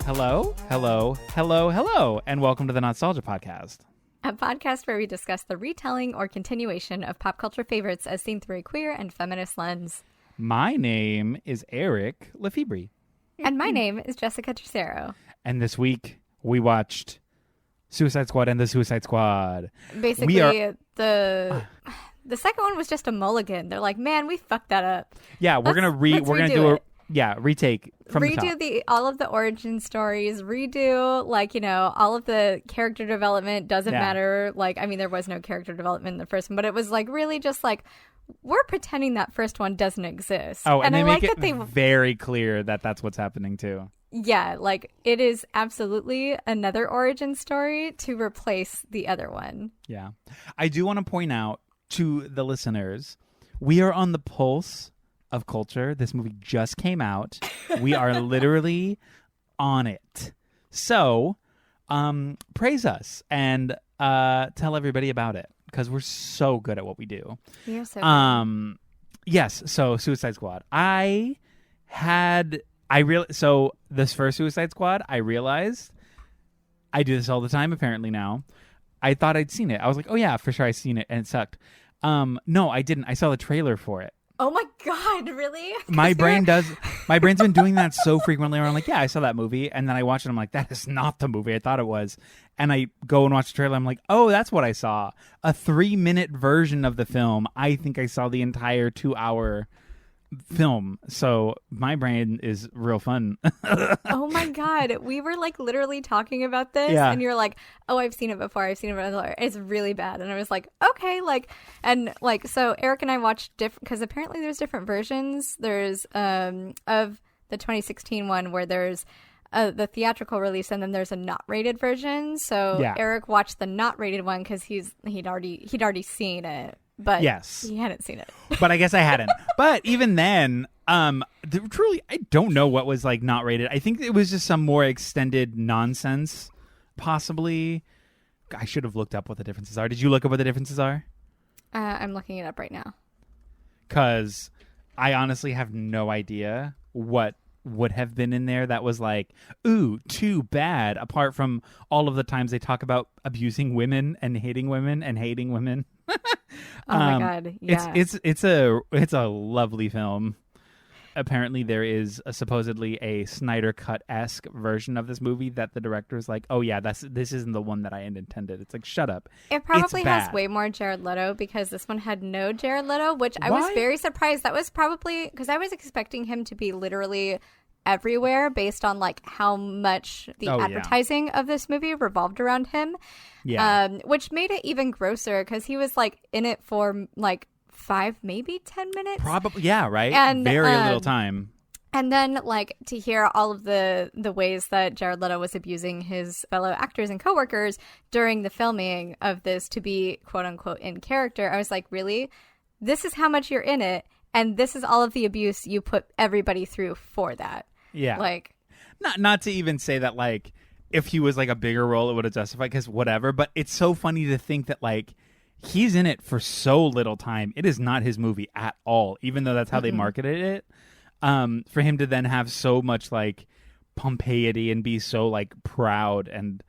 Hello, hello, hello, hello, and welcome to the NOTstalgia podcast. A podcast where we discuss the retelling or continuation of pop culture favorites as seen through a queer and feminist lens. My name is Eric Lefebvre. And my name is Jessica Tercero. And this week, we watched Suicide Squad and the Suicide Squad. Basically, the second one was just a mulligan. They're like, man, we fucked that up. Yeah, we're gonna do a retake from the top. Redo all of the origin stories. Redo all of the character development. Doesn't matter. There was no character development in the first one, but it was really just we're pretending that first one doesn't exist. Oh, and they make it very clear that that's what's happening too. Yeah, it is absolutely another origin story to replace the other one. Yeah. I do want to point out to the listeners, we are on the pulse of culture. This movie just came out. We are literally on it. So, praise us and tell everybody about it because we're so good at what we do. We are so good. Yes, so Suicide Squad. So this first Suicide Squad, I realized I do this all the time apparently now. I thought I'd seen it. I was like, oh yeah, for sure I've seen it, and it sucked. No, I didn't. I saw the trailer for it. Oh my God, really? My brain's been doing that so frequently where I'm like, yeah, I saw that movie. And then I watch it and I'm like, that is not the movie I thought it was. And I go and watch the trailer. I'm like, oh, that's what I saw. A 3-minute version of the film. I think I saw the entire 2-hour film. So my brain is real fun. Oh my God. We were literally talking about this and you're like, oh, I've seen it before. It's really bad. And I was like, okay. So Eric and I watched different, because apparently there's different versions. There's of the 2016 one where there's the theatrical release, and then there's a not rated version. So Eric watched the not rated one because he'd already seen it. But yes, he hadn't seen it. But I guess I hadn't. But even then, truly, I don't know what was not rated. I think it was just some more extended nonsense, possibly. I should have looked up what the differences are. Did you look up what the differences are? I'm looking it up right now. Because I honestly have no idea what would have been in there that was ooh, too bad, apart from all of the times they talk about abusing women and hating women. Oh my God! Yeah, it's a lovely film. Apparently, there is supposedly a Snyder Cut-esque version of this movie that the director is like, "Oh yeah, this isn't the one that I intended." It's shut up. It probably has way more Jared Leto because this one had no Jared Leto, which I was very surprised. That was probably because I was expecting him to be literally everywhere based on how much the advertising of this movie revolved around him. Yeah. Which made it even grosser because he was in it for 5, maybe 10 minutes. Probably, yeah, right? And very little time. And then to hear all of the ways that Jared Leto was abusing his fellow actors and coworkers during the filming of this to be quote unquote in character, I was like, really? This is how much you're in it, and this is all of the abuse you put everybody through for that. Yeah. Not to even say that if he was a bigger role, it would have justified, because whatever. But it's so funny to think that he's in it for so little time. It is not his movie at all, even though that's how they marketed it. For him to then have so much pompeity and be so proud, and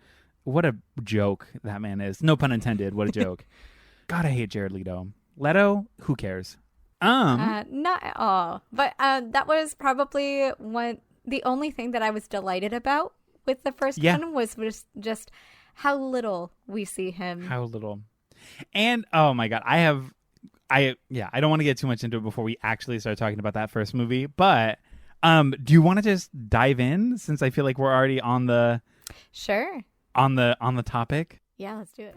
what a joke that man is. No pun intended. What a joke. God, I hate Jared Leto. Leto, who cares? Not at all. But that was probably the only thing that I was delighted about with the first one was just how little we see him. How little. And oh my God, I don't want to get too much into it before we actually start talking about that first movie, but do you want to just dive in, since I feel like we're already on the on the topic? Yeah, let's do it.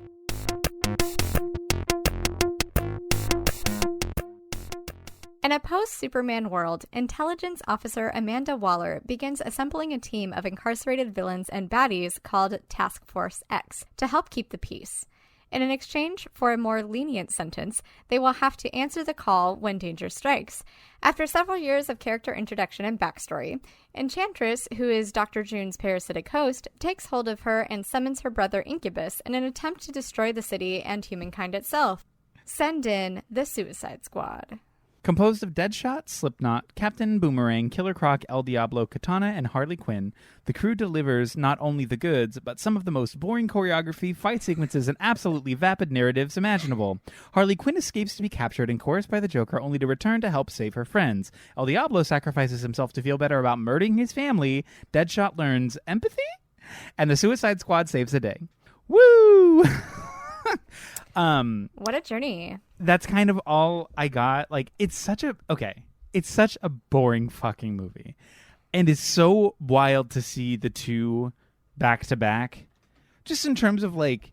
In a post-Superman world, intelligence officer Amanda Waller begins assembling a team of incarcerated villains and baddies called Task Force X to help keep the peace. In an exchange for a more lenient sentence, they will have to answer the call when danger strikes. After several years of character introduction and backstory, Enchantress, who is Dr. June's parasitic host, takes hold of her and summons her brother Incubus in an attempt to destroy the city and humankind itself. Send in the Suicide Squad. Composed of Deadshot, Slipknot, Captain Boomerang, Killer Croc, El Diablo, Katana, and Harley Quinn, the crew delivers not only the goods, but some of the most boring choreography, fight sequences, and absolutely vapid narratives imaginable. Harley Quinn escapes to be captured and coerced by the Joker, only to return to help save her friends. El Diablo sacrifices himself to feel better about murdering his family. Deadshot learns empathy, and the Suicide Squad saves the day. Woo! What a journey. That's kind of all I got. Like, it's such a boring fucking movie. And it's so wild to see the two back to back. Just in terms of like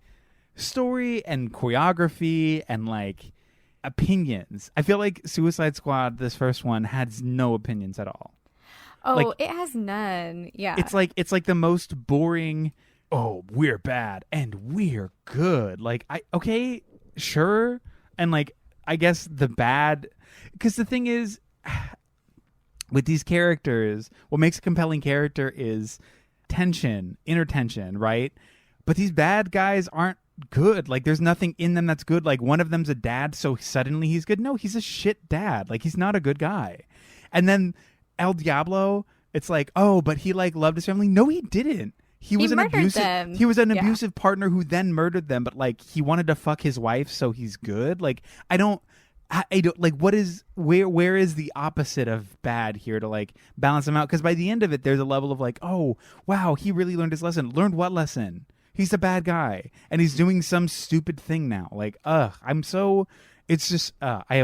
story and choreography and like opinions. I feel like Suicide Squad, this first one, has no opinions at all. Oh, like, it has none. Yeah. It's like the most boring, oh, we're bad and we're good. Like, okay, sure. And like, I guess the bad, because the thing is, with these characters, what makes a compelling character is tension, inner tension, right? But these bad guys aren't good. Like, there's nothing in them that's good. Like, one of them's a dad, so suddenly he's good. No, he's a shit dad. Like, he's not a good guy. And then El Diablo, it's like, oh, but he like loved his family. No, he didn't. He was an abusive partner who then murdered them, but like he wanted to fuck his wife, so he's good. Like, I don't like, where is the opposite of bad here to like balance them out? Because by the end of it, there's a level of like, oh wow, he really learned his lesson. Learned what lesson? He's a bad guy and he's doing some stupid thing now. Like, it's just I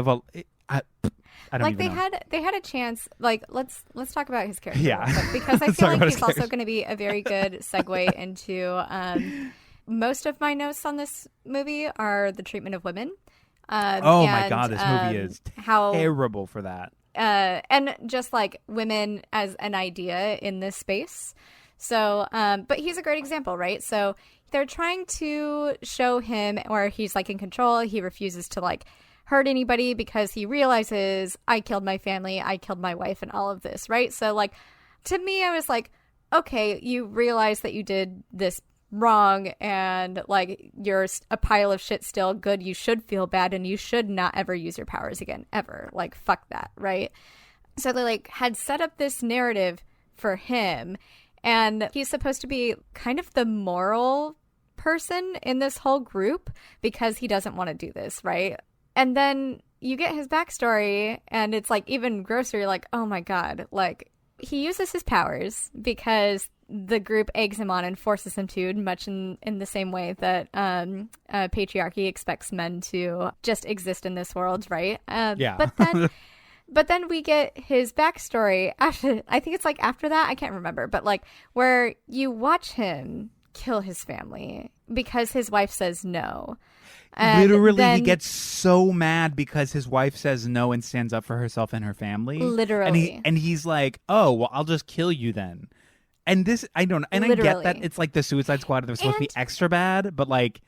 don't like even know. They had a chance. Like, let's talk about his character. Yeah. Real quick, because I feel like he's also going to be a very good segue into most of my notes on this movie are the treatment of women. My God, this movie is terrible for that. And just like women as an idea in this space. So, but he's a great example, right? So they're trying to show him where he's like in control. He refuses to like hurt anybody because he realizes I killed my family, I killed my wife, and all of this, right? So like, to me, I was like, okay, you realize that you did this wrong and like you're a pile of shit still. Good, you should feel bad and you should not ever use your powers again, ever. Like, fuck that, right? So they like had set up this narrative for him, and he's supposed to be kind of the moral person in this whole group because he doesn't want to do this, right? And then you get his backstory, and it's like even grosser. You're like, oh my God, like he uses his powers because the group eggs him on and forces him to, much in the same way that patriarchy expects men to just exist in this world, right? Yeah. But then we get his backstory after. I think it's like after that. I can't remember, but like where you watch him kill his family because his wife says no. Literally, he gets so mad because his wife says no and stands up for herself and her family. Literally. And he's like, oh, well, I'll just kill you then. And this, I don't know. And literally. I get that it's like the Suicide Squad. They're supposed to be extra bad, but like.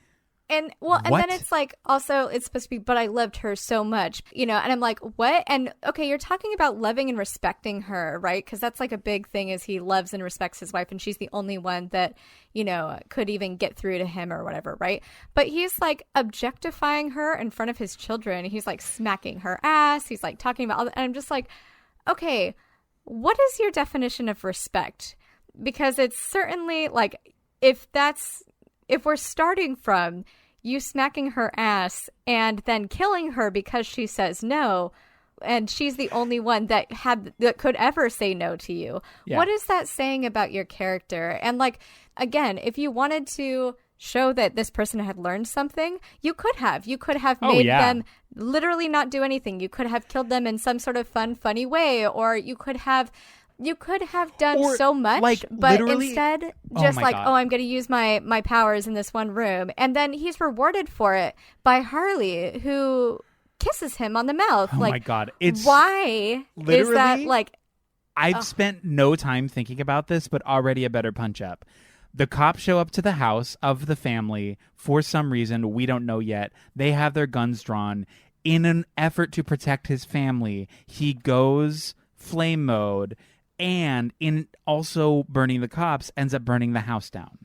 And then it's like also it's supposed to be, but I loved her so much, and I'm like, what? And okay, you're talking about loving and respecting her, right? Because that's like a big thing is he loves and respects his wife, and she's the only one that, could even get through to him or whatever, right? But he's like objectifying her in front of his children. He's like smacking her ass. He's like talking about all that. And I'm just like, okay, what is your definition of respect? Because it's certainly like, if we're starting from you smacking her ass and then killing her because she says no, and she's the only one that could ever say no to you. Yeah. What is that saying about your character? And like, again, if you wanted to show that this person had learned something, you could have made them literally not do anything. You could have killed them in some sort of funny way, or you could have done so much, like, but instead just I'm going to use my powers in this one room. And then he's rewarded for it by Harley, who kisses him on the mouth. Oh, like, my God. Why is that like... I've spent no time thinking about this, but already a better punch up. The cops show up to the house of the family for some reason we don't know yet. They have their guns drawn. In an effort to protect his family, he goes flame mode, and in also burning the cops, ends up burning the house down.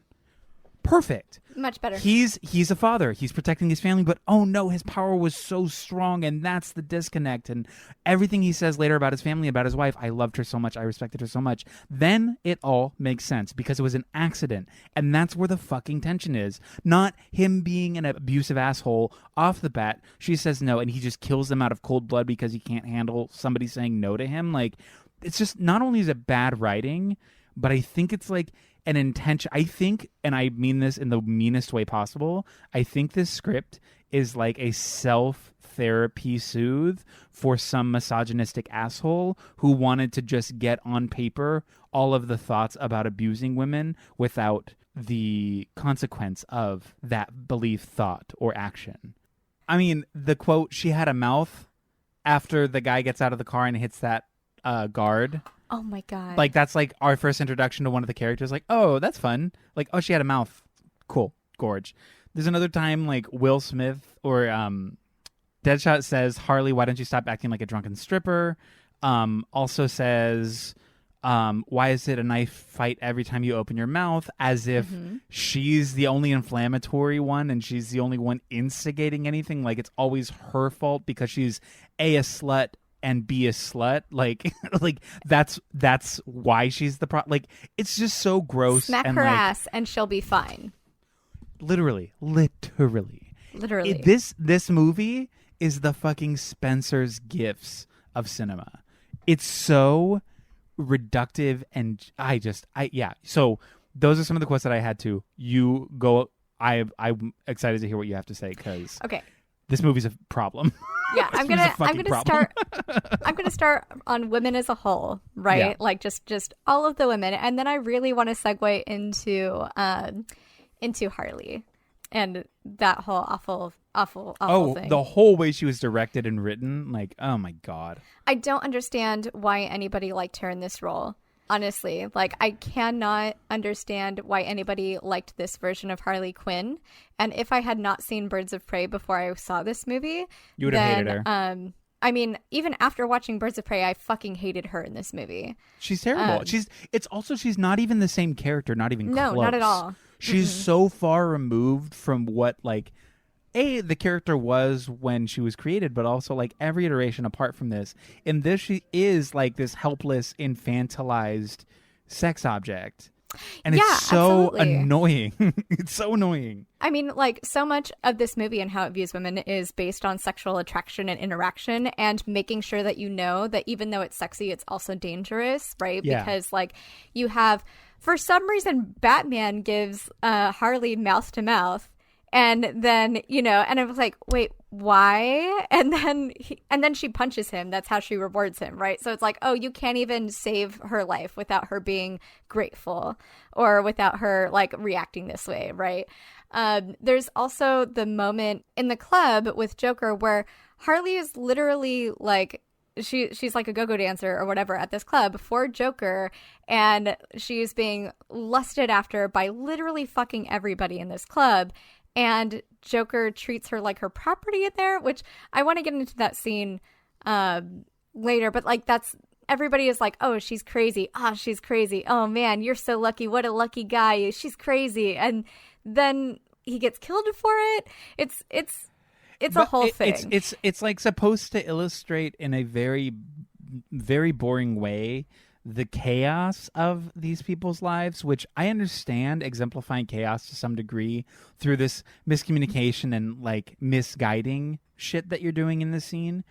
Perfect. Much better. He's a father. He's protecting his family, but oh no, his power was so strong, and that's the disconnect. And everything he says later about his family, about his wife, I loved her so much, I respected her so much. Then it all makes sense because it was an accident, and that's where the fucking tension is. Not him being an abusive asshole off the bat. She says no, and he just kills them out of cold blood because he can't handle somebody saying no to him. Like, it's just, not only is it bad writing, but I think it's like an intention. I think, and I mean this in the meanest way possible, I think this script is like a self-therapy soothe for some misogynistic asshole who wanted to just get on paper all of the thoughts about abusing women without the consequence of that belief, thought, or action. I mean, the quote, she had a mouth, after the guy gets out of the car and hits that guard. Oh my God. Like, that's like our first introduction to one of the characters. Like, oh, that's fun. Like, oh, she had a mouth. Cool. Gorge. There's another time, like, Will Smith or Deadshot says, Harley, why don't you stop acting like a drunken stripper? Also says, why is it a knife fight every time you open your mouth? As if she's the only inflammatory one and she's the only one instigating anything. Like, it's always her fault because she's a slut and be a slut. Like, like that's why she's the like, it's just so gross. Smack and her like, ass and she'll be fine. Literally. This movie is the fucking Spencer's Gifts of cinema. It's so reductive, and yeah. So those are some of the quotes that I had to. You go. I'm excited to hear what you have to say, because this movie's a problem. Yeah, I'm gonna start on women as a whole, right? Yeah. Like just all of the women, and then I really want to segue into Harley and that whole awful thing. The whole way she was directed and written, like, oh my God. I don't understand why anybody liked her in this role. Honestly, like, I cannot understand why anybody liked this version of Harley Quinn. And if I had not seen Birds of Prey before I saw this movie, you would have hated her. I mean, even after watching Birds of Prey, I fucking hated her in this movie. She's terrible. She's not even the same character, not even close. No, not at all. She's so far removed from what, like, the character was when she was created, but also, like, every iteration apart from this. In this, she is, like, this helpless, infantilized sex object. And it's so annoying. It's so annoying. I mean, like, so much of this movie and how it views women is based on sexual attraction and interaction, and making sure that you know that even though it's sexy, it's also dangerous, right? Yeah. Because, like, you have, for some reason, Batman gives Harley mouth to mouth. And then, you know, and I was like, wait, why? And then she punches him. That's how she rewards him, right? So it's like, oh, you can't even save her life without her being grateful or without her, like, reacting this way, right? There's also the moment in the club with Joker where Harley is literally, like, she's like a go-go dancer or whatever at this club for Joker, and she's being lusted after by literally fucking everybody in this club. And Joker treats her like her property in there, which I want to get into that scene later. But, like, that's, everybody is like, oh, she's crazy. Ah, she's crazy. Oh, man, you're so lucky. What a lucky guy. She's crazy. And then he gets killed for it. It's a whole thing. It's like supposed to illustrate in a very, very boring way the chaos of these people's lives, which I understand exemplifying chaos to some degree through this miscommunication and, like, misguiding shit that you're doing in the scene.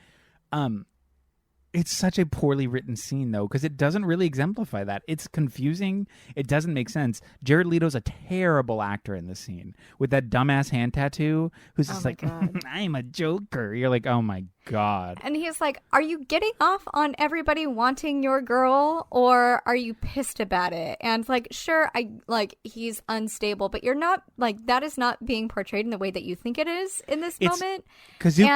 It's such a poorly written scene, though, because it doesn't really exemplify that. It's confusing. It doesn't make sense. Jared Leto's a terrible actor in this scene with that dumbass hand tattoo, who's just like, I'm a Joker. You're like, oh my God. And he's like, are you getting off on everybody wanting your girl, or are you pissed about it? And, like, sure, he's unstable, but you're not, like, that is not being portrayed in the way that you think it is in this moment. Because he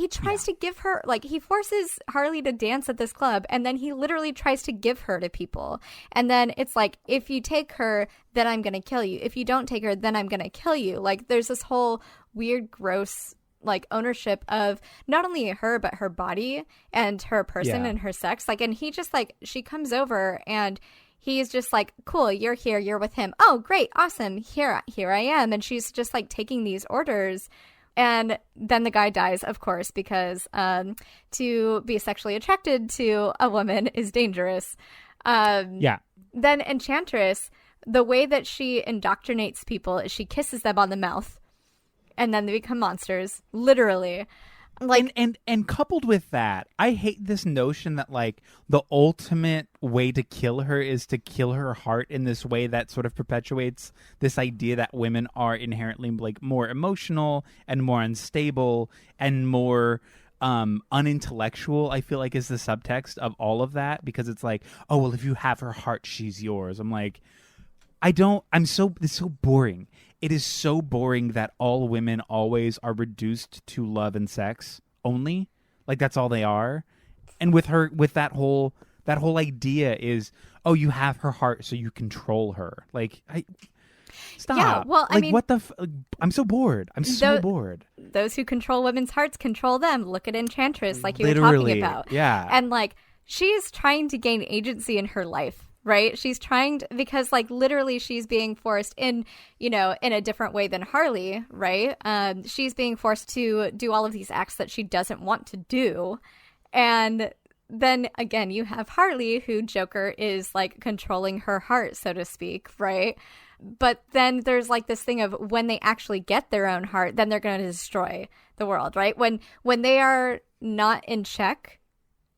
tries to give her, like, he forces Harley to dance at this club, and then he literally tries to give her to people. And then it's like, if you take her, then I'm going to kill you. If you don't take her, then I'm going to kill you. Like, there's this whole weird, gross, like, ownership of not only her, but her body and her person and her sex. Like, and he just, like, she comes over and he's just like, cool, you're here, you're with him. Oh, great, awesome, here I am. And she's just like taking these orders. And then the guy dies, of course, because to be sexually attracted to a woman is dangerous. Yeah. Then Enchantress, the way that she indoctrinates people is she kisses them on the mouth, and then they become monsters, literally. Like, and coupled with that, I hate this notion that like the ultimate way to kill her is to kill her heart in this way that sort of perpetuates this idea that women are inherently like more emotional and more unstable and more unintellectual. I feel like is the subtext of all of that, because it's like, oh well, if you have her heart, she's yours. I'm like, it's so boring. It is so boring that all women always are reduced to love and sex only. Like that's all they are. And with her, with that whole idea is, oh, you have her heart, so you control her. Like, stop. Yeah, well, like, I mean, what the? I'm so bored. I'm so bored. Those who control women's hearts control them. Look at Enchantress, like you were Literally, talking about. yeah. And like, she's trying to gain agency in her life. Right? She's trying to, because like literally she's being forced in, in a different way than Harley, right? She's being forced to do all of these acts that she doesn't want to do. And then again, you have Harley, who Joker is like controlling her heart, so to speak, right? But then there's like this thing of when they actually get their own heart, then they're going to destroy the world, right? When they are not in check,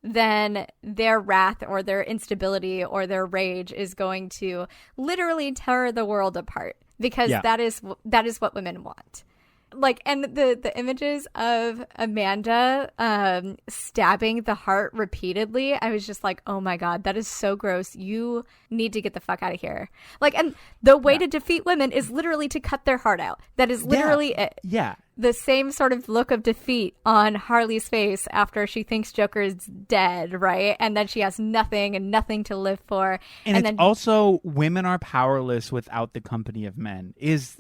then their wrath or their instability or their rage is going to literally tear the world apart, because that is what women want. Like, and the images of Amanda stabbing the heart repeatedly, I was just like, oh my God, that is so gross. You need to get the fuck out of here. Like, and the way to defeat women is literally to cut their heart out. That is literally it. Yeah. The same sort of look of defeat on Harley's face after she thinks Joker is dead, right? And then she has nothing and nothing to live for. And it's then also women are powerless without the company of men. Is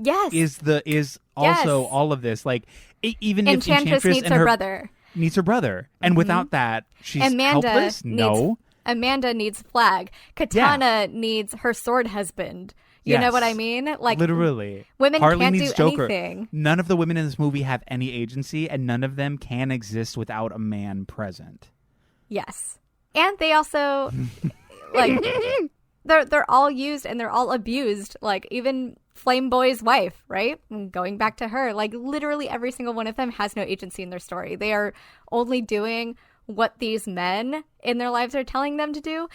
also all of this. Like, even if Enchantress needs her brother. Needs her brother. And without that, she's helpless? No. Amanda needs Flag. Katana needs her sword husband. You know what I mean? Like, literally, women Harley can't needs do Joker. anything. None of the women in this movie have any agency, and none of them can exist without a man present. Yes, and they also like they're all used and they're all abused. Like even Flame Boy's wife, right? Going back to her, like literally every single one of them has no agency in their story. They are only doing what these men in their lives are telling them to do.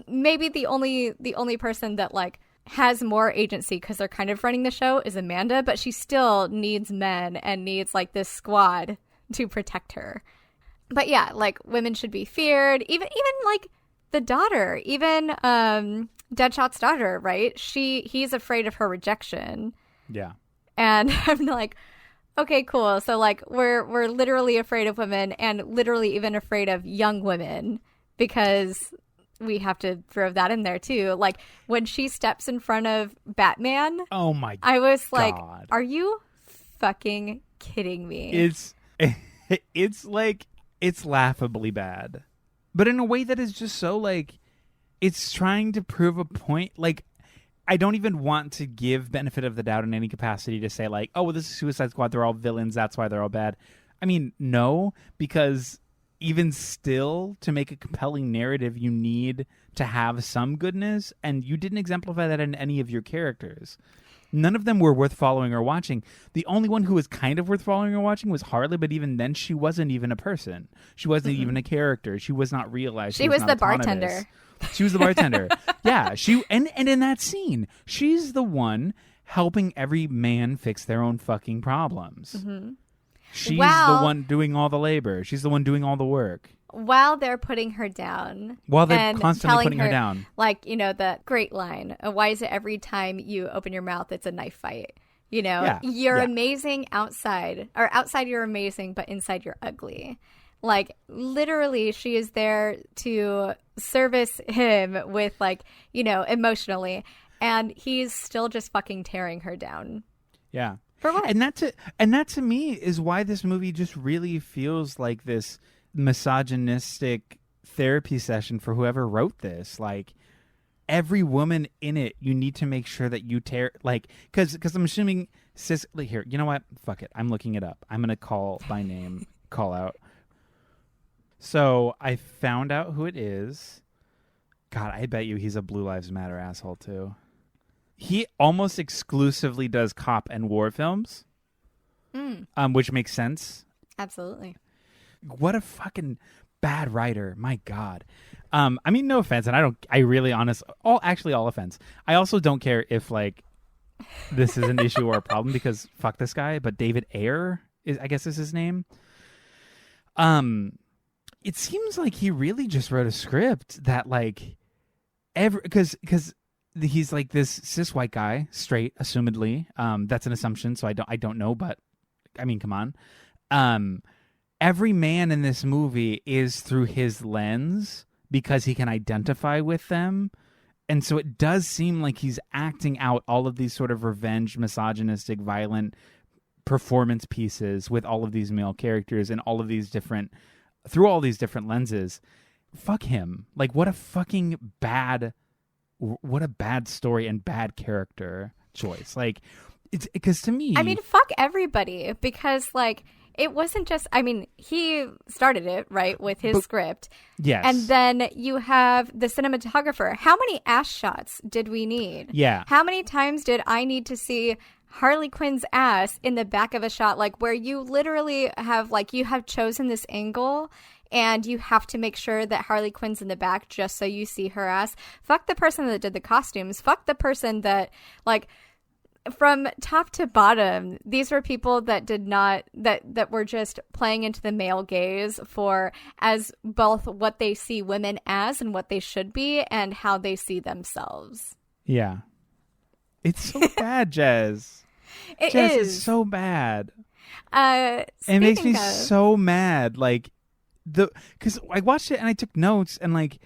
Maybe the only person that like has more agency, because they're kind of running the show, is Amanda, but she still needs men and needs like this squad to protect her. But yeah, like women should be feared. Even like the daughter, even Deadshot's daughter, right? He's afraid of her rejection. Yeah. And I'm like, okay, cool. So like we're literally afraid of women, and literally even afraid of young women, because we have to throw that in there too. Like when she steps in front of Batman, oh my God, I was like, are you fucking kidding me? It's like, it's laughably bad, but in a way that is just so like, it's trying to prove a point. Like, I don't even want to give benefit of the doubt in any capacity to say like, oh well, this is Suicide Squad, they're all villains, that's why they're all bad. I mean, no, because even still, to make a compelling narrative, you need to have some goodness, and you didn't exemplify that in any of your characters. None of them were worth following or watching. The only one who was kind of worth following or watching was Harley, but even then, she wasn't even a person. She wasn't even a character. She was not realized. She was the bartender. She was the bartender. Yeah, and in that scene, she's the one helping every man fix their own fucking problems. Mm-hmm. She's the one doing all the labor. She's the one doing all the work. While they're putting her down. While they're constantly putting her down. Like, the great line, why is it every time you open your mouth, it's a knife fight? You're amazing outside. Or outside you're amazing, but inside you're ugly. Like, literally, she is there to service him with, like, emotionally. And he's still just fucking tearing her down. Yeah. For what? And that to me is why this movie just really feels like this misogynistic therapy session for whoever wrote this. Like, every woman in it, you need to make sure that you tear, like, because I'm assuming here, you know what? Fuck it. I'm looking it up. I'm going to call by name, call out. So I found out who it is. God, I bet you he's a Blue Lives Matter asshole too. He almost exclusively does cop and war films, which makes sense. Absolutely. What a fucking bad writer. My God. I mean, no offense, and all offense. I also don't care if like this is an issue or a problem because fuck this guy. But David Ayer I guess is his name. It seems like he really just wrote a script that like because he's like this cis white guy, straight, assumedly. That's an assumption, so I don't know, but I mean, come on. Every man in this movie is through his lens because he can identify with them. And so it does seem like he's acting out all of these sort of revenge, misogynistic, violent performance pieces with all of these male characters and through all these different lenses. Fuck him. Like, what a bad story and bad character choice. Like, it's because to me, I mean, fuck everybody, because like it wasn't just, I mean, he started it, right, with his script. Yes. And then you have the cinematographer. How many ass shots did we need? Yeah. How many times did I need to see Harley Quinn's ass in the back of a shot, like where you literally have, like, you have chosen this angle and you have to make sure that Harley Quinn's in the back just so you see her ass? Fuck the person that did the costumes. Fuck the person that, like, from top to bottom, these were people that did not, that were just playing into the male gaze for as both what they see women as and what they should be and how they see themselves. Yeah. It's so bad, Jez. Jez, it's so bad. It makes me so mad. Like, because I watched it and I took notes and like,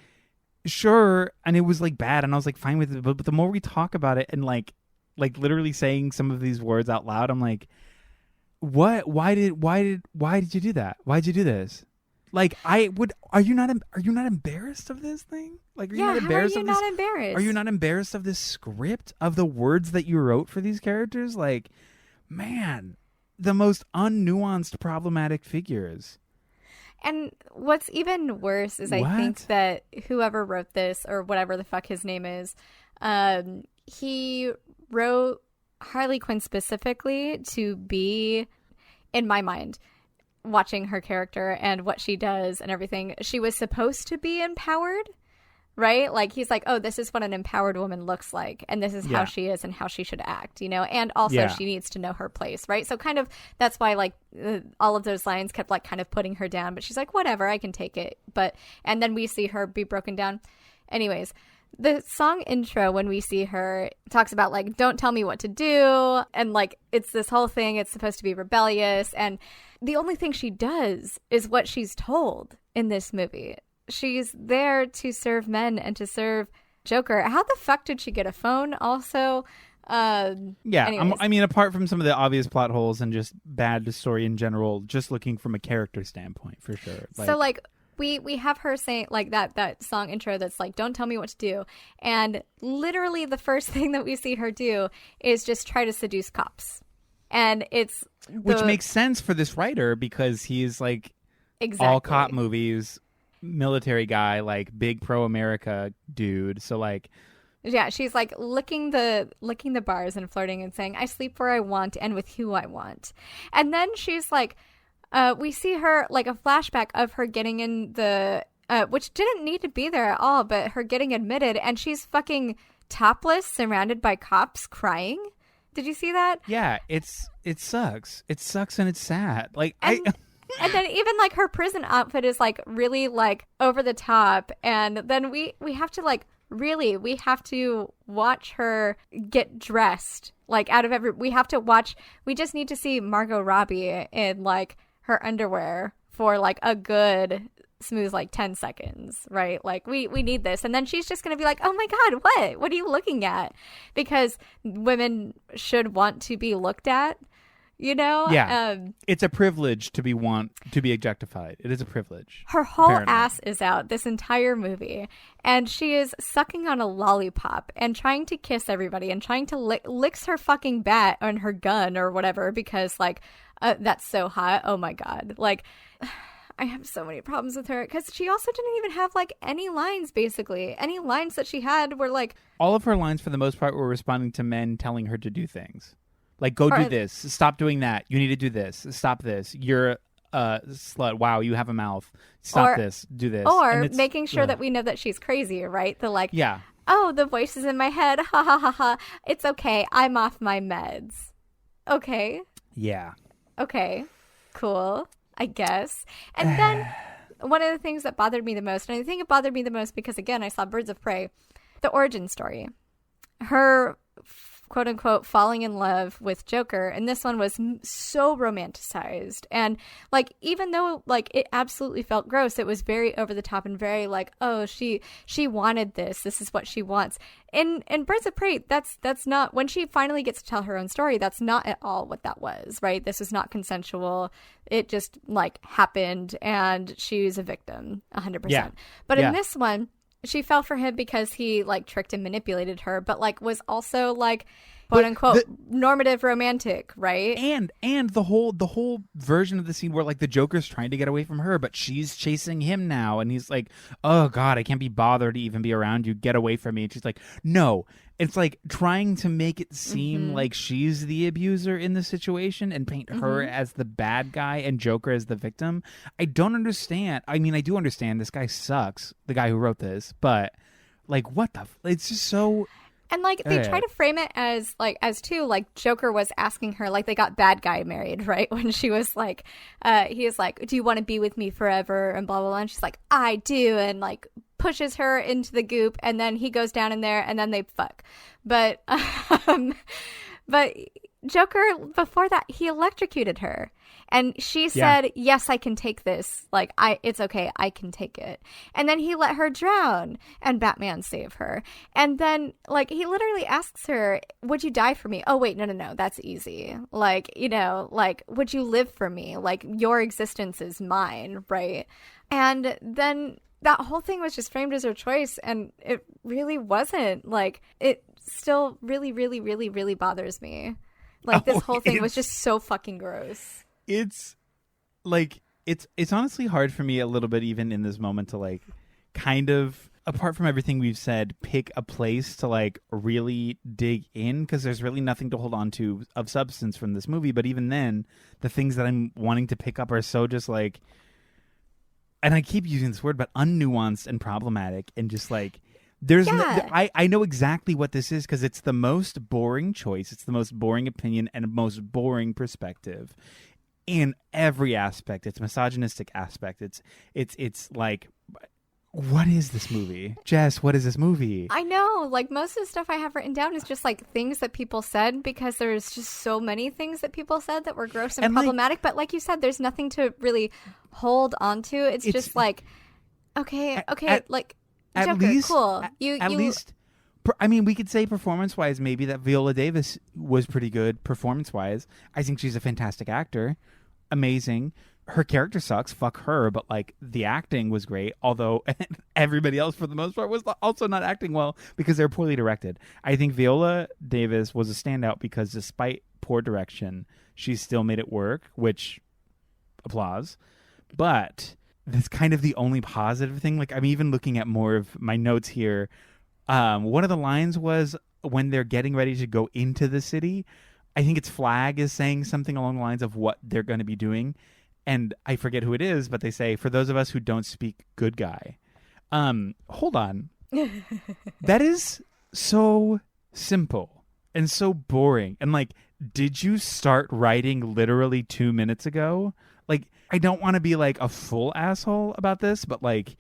sure, and it was like bad and I was like fine with it, but the more we talk about it and like literally saying some of these words out loud, I'm like, what? Why did you do that? Why'd you do this? Like, are you not embarrassed of this thing? Like, are you not embarrassed of this? Embarrassed? Are you not embarrassed of this script, of the words that you wrote for these characters? Like, man, the most unnuanced, problematic figures. And what's even worse is I think that whoever wrote this, or whatever the fuck his name is, he wrote Harley Quinn specifically to be, in my mind, watching her character and what she does and everything, she was supposed to be empowered, right? Like, he's like, oh, this is what an empowered woman looks like, and this is how she is and how she should act, you know? And also she needs to know her place, right? So kind of that's why, like, all of those lines kept, like, kind of putting her down, but she's like, whatever, I can take it. But, and then we see her be broken down. Anyways, the song intro, when we see her, talks about, like, don't tell me what to do. And, like, it's this whole thing. It's supposed to be rebellious. And the only thing she does is what she's told in this movie. She's there to serve men and to serve Joker. How the fuck did she get a phone also? I mean, apart from some of the obvious plot holes and just bad story in general, just looking from a character standpoint, for sure. Like, so, like, we have her saying, like, that song intro that's like, don't tell me what to do. And literally the first thing that we see her do is just try to seduce cops. And it's... Which makes sense for this writer because he's, like, all cop movies, military guy, like, big pro-America dude. So, like... Yeah, she's, like, licking the bars and flirting and saying, I sleep where I want and with who I want. And then she's, like... we see her, like, a flashback of her getting in the, which didn't need to be there at all, but her getting admitted, and she's fucking topless, surrounded by cops, crying. Did you see that? Yeah, it sucks. It sucks and it's sad. Like, and then even, like, her prison outfit is, like, really, like, over the top, and then we have to, like, really, we have to watch her get dressed, like, we just need to see Margot Robbie in, like, her underwear for, like, a good smooth, like, 10 seconds, right? Like, we need this. And then she's just gonna be like, oh my god, what are you looking at? Because women should want to be looked at, you know? Yeah. It's a privilege to be objectified. It is a privilege. Her whole apparently. ass is out this entire movie, and she is sucking on a lollipop and trying to kiss everybody and trying to licks her fucking bat on her gun or whatever because, like, that's so hot. Oh my God. Like, I have so many problems with her because she also didn't even have, like, any lines, basically. Any lines that she had were, like... All of her lines, for the most part, were responding to men telling her to do things. Like, go do this. Stop doing that. You need to do this. Stop this. You're a slut. Wow, you have a mouth. Stop this. Do this. Or making sure that we know that she's crazy, right? The, like, oh, the voices in my head. Ha, ha, ha, ha. It's okay. I'm off my meds. Okay. Yeah. Okay. Cool. I guess. And then one of the things that bothered me the most, and I think it bothered me the most because, again, I saw Birds of Prey, the origin story. Her, quote unquote, falling in love with Joker. And this one was so romanticized. And, like, even though, like, it absolutely felt gross, it was very over the top and very like, oh, she wanted this. This is what she wants. In Birds of Prey, that's not, when she finally gets to tell her own story, that's not at all what that was, right? This was not consensual. It just, like, happened, and she was a victim, 100%. Yeah. But in this one, she fell for him because he, like, tricked and manipulated her, but, like, was also, like, quote unquote normative romantic, right? And the whole version of the scene where, like, the Joker's trying to get away from her, but she's chasing him now, and he's like, oh God, I can't be bothered to even be around you. Get away from me. And she's like, no. It's like trying to make it seem like she's the abuser in the situation and paint her as the bad guy and Joker as the victim. I don't understand. I mean, I do understand this guy sucks, the guy who wrote this, but, like, what the it's just so... And, like, they try to frame it as, like, as too, like, Joker was asking her, like, they got bad guy married, right? When she was like, he is like, do you want to be with me forever? And blah, blah, blah. And she's like, I do. And, like, pushes her into the goop. And then he goes down in there and then they fuck. But Joker, before that, he electrocuted her. And she said, yes, I can take this. Like, it's okay. I can take it. And then he let her drown and Batman saved her. And then, like, he literally asks her, would you die for me? Oh, wait, no. That's easy. Like, you know, like, would you live for me? Like, your existence is mine, right? And then that whole thing was just framed as her choice. And it really wasn't. Like, it still really, really, really, really bothers me. Like, this whole thing was just so fucking gross. It's like it's honestly hard for me a little bit even in this moment to, like, kind of, apart from everything we've said, pick a place to, like, really dig in, because there's really nothing to hold on to of substance from this movie. But even then, the things that I'm wanting to pick up are so just, like, and I keep using this word, but unnuanced and problematic, and just, like, there's I know exactly what this is, because it's the most boring choice, it's the most boring opinion, and most boring perspective in every aspect. It's misogynistic aspect. It's like, what is this movie? Jess, what is this movie? I know, like, most of the stuff I have written down is just, like, things that people said, because there's just so many things that people said that were gross and problematic. Like, but like you said, there's nothing to really hold on to. It's just like, okay, like, Joker, least, cool. At least, I mean, we could say performance-wise maybe that Viola Davis was pretty good performance-wise. I think she's a fantastic actor. Amazing. Her character sucks. Fuck her. But, like, the acting was great. Although everybody else, for the most part, was also not acting well because they're poorly directed. I think Viola Davis was a standout because despite poor direction, she still made it work, which, applause. But that's kind of the only positive thing. Like, I'm even looking at more of my notes here. One of the lines was when they're getting ready to go into the city, I think it's Flag is saying something along the lines of what they're going to be doing. And I forget who it is, but they say, for those of us who don't speak good guy. Hold on. That is so simple and so boring. And, like, did you start writing literally 2 minutes ago? Like, I don't want to be, like, a full asshole about this, but, like,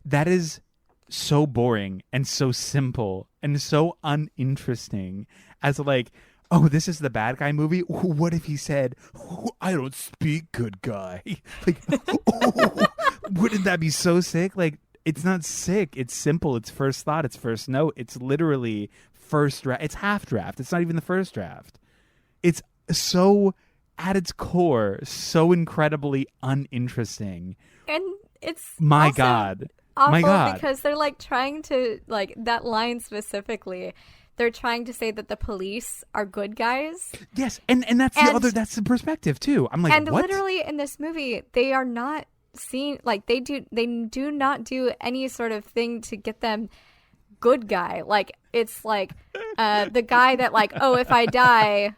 that is so boring and so simple and so uninteresting as, like, oh, this is the bad guy movie? What if he said, oh, I don't speak good guy? Like, oh, wouldn't that be so sick? Like, it's not sick. It's simple. It's first thought. It's first note. It's literally first draft. It's half draft. It's not even the first draft. It's so at its core so incredibly uninteresting. And it's My also God. awful My God. because they're like trying to, like, that line specifically, they're trying to say that the police are good guys. Yes, and that's that's the perspective too. I'm like, and what? literally in this movie, they are not seen, like, they do not do any sort of thing to get them good guy. Like, it's like the guy that, like, oh, if I die,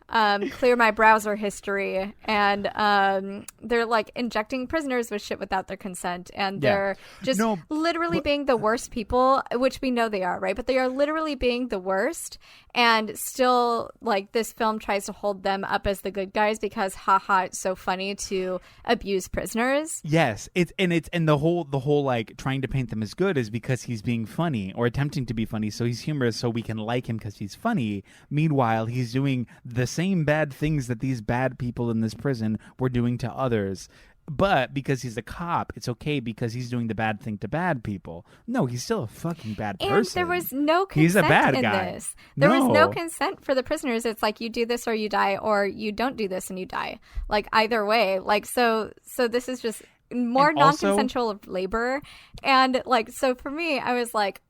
clear my browser history, and they're like injecting prisoners with shit without their consent, and they're just literally being the worst people, which we know they are, right? But they are literally being the worst, and still, like, this film tries to hold them up as the good guys because haha, it's so funny to abuse prisoners. Yes, and the whole like trying to paint them as good is because he's being funny or attempting to be funny, so he's humorous, so we can like him because he's funny. Meanwhile, he's doing the same bad things that these bad people in this prison were doing to others. But because he's a cop, it's okay because he's doing the bad thing to bad people. No, he's still a fucking bad person. And there was no consent he's a bad in guy. this. There was no consent for the prisoners. It's like, you do this or you die, or you don't do this and you die. Like, either way. Like, so this is just more non-consensual labor. And, like, so for me, I was like,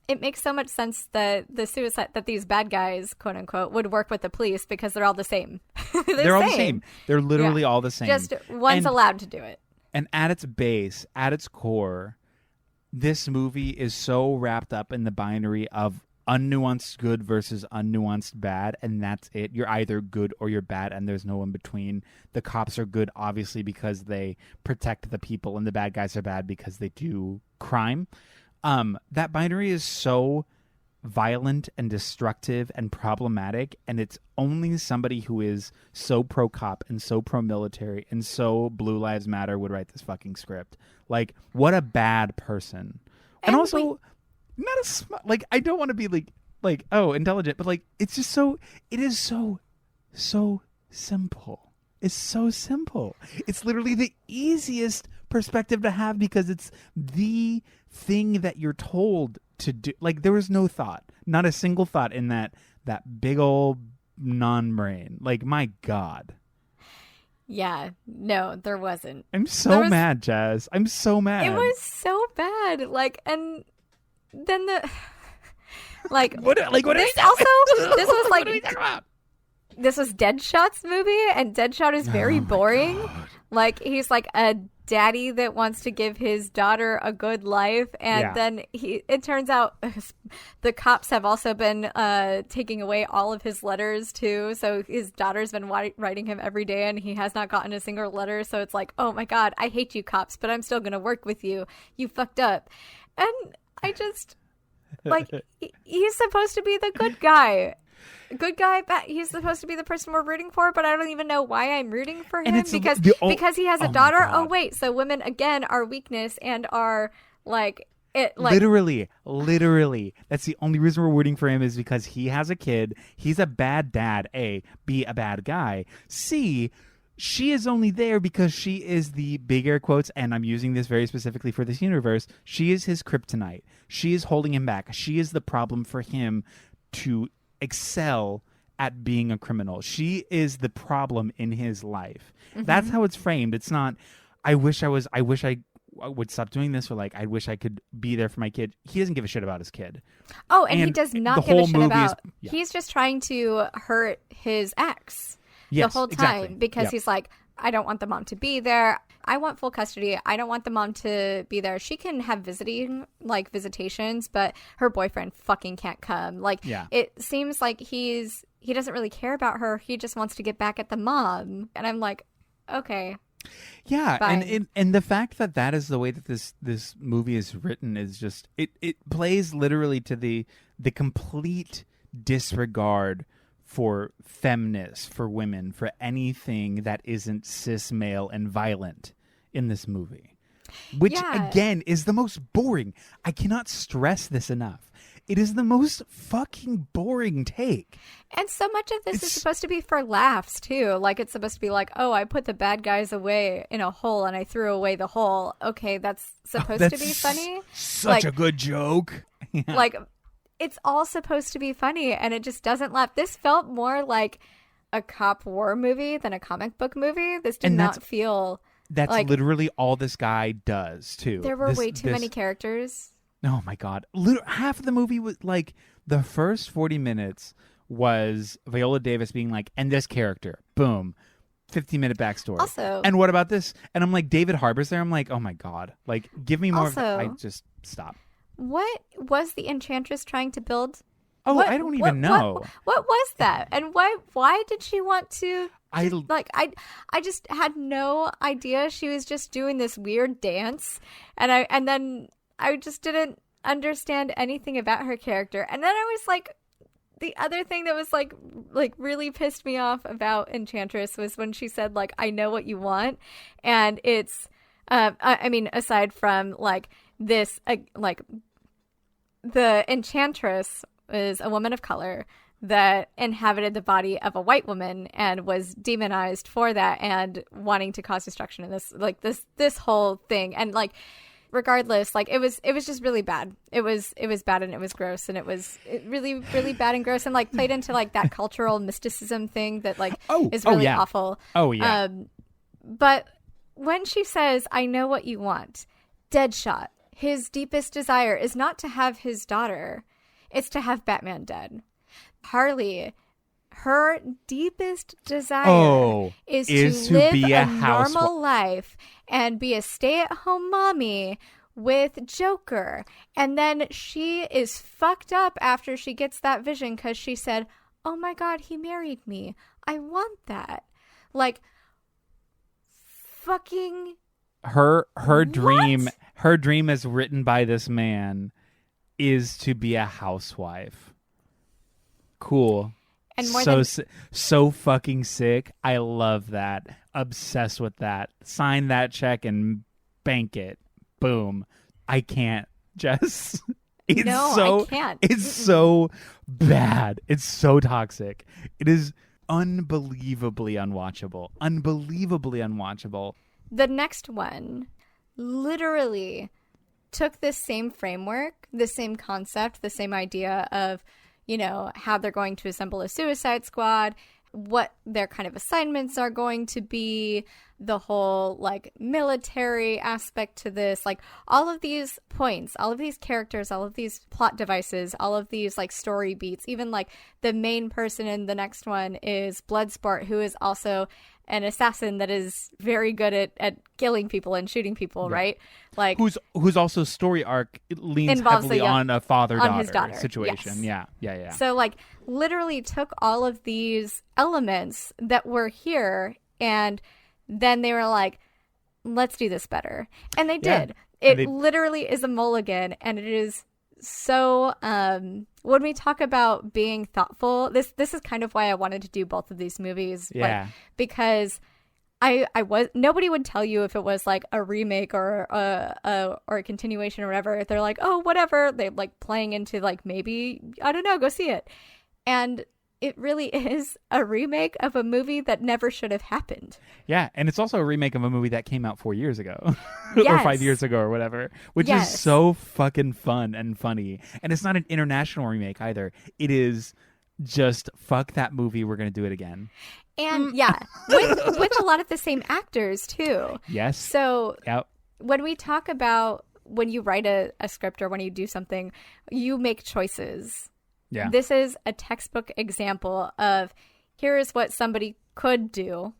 it makes so much sense that that these bad guys, quote unquote, would work with the police because they're all the same. They're all the same. They're literally all the same. Just one's allowed to do it. And at its base, at its core, this movie is so wrapped up in the binary of unnuanced good versus unnuanced bad, and that's it. You're either good or you're bad, and there's no in between. The cops are good, obviously, because they protect the people, and the bad guys are bad because they do crime. That binary is so violent and destructive and problematic, and it's only somebody who is so pro-cop and so pro-military and so Blue Lives Matter would write this fucking script. Like, what a bad person. And also, not a like, I don't want to be like, oh, intelligent, but like, it's just so, it is so simple. It's so simple. It's literally the easiest perspective to have because it's the thing that you're told to do. Like, there was no thought, not a single thought in that big old non-brain. Like, my God. Yeah, no, there wasn't. I'm so mad, Jazz. I'm so mad. It was so bad. Like, and then the like what this this was like, what are we talking about? This was Deadshot's movie, and Deadshot is very boring. God. Like, he's like a daddy that wants to give his daughter a good life, and then it turns out the cops have also been taking away all of his letters too, so his daughter's been writing him every day and he has not gotten a single letter. So it's like, oh my God, I hate you, cops, but I'm still gonna work with you. You fucked up. And I just, like, he's supposed to be the good guy. He's supposed to be the person we're rooting for, but I don't even know why I'm rooting for him because he has a daughter. Oh wait, so women again are weakness and are like it. Like, literally, that's the only reason we're rooting for him is because he has a kid. He's a bad dad. A, B, a bad guy. C, she is only there because she is the big air quotes, and I'm using this very specifically for this universe. She is his kryptonite. She is holding him back. She is the problem for him to excel at being a criminal. She is the problem in his life. Mm-hmm. That's how it's framed. It's not, I wish I would stop doing this, or like, I wish I could be there for my kid. He doesn't give a shit about his kid. Oh, and he does not give a shit about, he's just trying to hurt his ex the whole time because he's like, I don't want the mom to be there. I want full custody. I don't want the mom to be there. She can have visitations, but her boyfriend fucking can't come. Like, it seems like he doesn't really care about her. He just wants to get back at the mom. And I'm like, okay. Yeah, fine. and the fact that is the way that this movie is written is just, it plays literally to the complete disregard for feminists, for women, for anything that isn't cis male and violent in this movie, which again is the most boring. I cannot stress this enough. It is the most fucking boring take. And so much of this is supposed to be for laughs too. Like, it's supposed to be like, oh, I put the bad guys away in a hole and I threw away the hole. Okay, that's supposed to be funny. Such a good joke. Like, it's all supposed to be funny, and it just doesn't laugh. This felt more like a cop war movie than a comic book movie. This did And not feel That's like literally all this guy does, too. there were way too many characters. Oh, my God. Half of the movie was, like, the first 40 minutes was Viola Davis being like, and this character, boom, 15-minute backstory. Also, and what about this? And I'm like, David Harbour's there. I'm like, oh, my God. Like, give me more of that. I just stop. What was the Enchantress trying to build? Oh, I don't even know. What was that? And why did she want to I just had no idea. She was just doing this weird dance, and then I just didn't understand anything about her character. And then I was like, the other thing that was like really pissed me off about Enchantress was when she said, like, I know what you want. And it's I mean, aside from like this like the Enchantress is a woman of color that inhabited the body of a white woman and was demonized for that and wanting to cause destruction in this whole thing. And like, regardless, like it was just really bad. It was bad, and it was gross, and it was really, really bad and gross, and like played into like that cultural mysticism thing that like is really awful. Oh yeah. But when she says, I know what you want, Deadshot, his deepest desire is not to have his daughter. It's to have Batman dead. Harley, her deepest desire is to live a normal life and be a stay-at-home mommy with Joker. And then she is fucked up after she gets that vision because she said, oh my God, he married me. I want that. Like, fucking... Her dream as written by this man is to be a housewife. Cool. And so fucking sick. I love that. Obsessed with that. Sign that check and bank it. Boom. I can't, Jess. I can't. It's so bad. It's so toxic. It is unbelievably unwatchable. Unbelievably unwatchable. The next one literally took this same framework, the same concept, the same idea of, you know, how they're going to assemble a Suicide Squad, what their kind of assignments are going to be, the whole like military aspect to this, like all of these points, all of these characters, all of these plot devices, all of these like story beats. Even like the main person in the next one is Bloodsport, who is also an assassin that is very good at killing people and shooting people, right? Like who's also story arc leans heavily on a father-daughter situation. Yes. Yeah. So like literally took all of these elements that were here, and then they were like, let's do this better. And they did. It literally is a mulligan, and it is so when we talk about being thoughtful, this is kind of why I wanted to do both of these movies. Like, because I was, nobody would tell you if it was like a remake or a continuation or whatever. They're like, oh, whatever. They're like playing into like, maybe, I don't know, go see it. And it really is a remake of a movie that never should have happened. Yeah, and it's also a remake of a movie that came out 4 years ago. Or 5 years ago or whatever, which is so fucking fun and funny. And it's not an international remake either. It is just, fuck that movie, we're going to do it again. And with a lot of the same actors too. Yes. So when we talk about when you write a script or when you do something, you make choices. Yeah. This is a textbook example of here is what somebody could do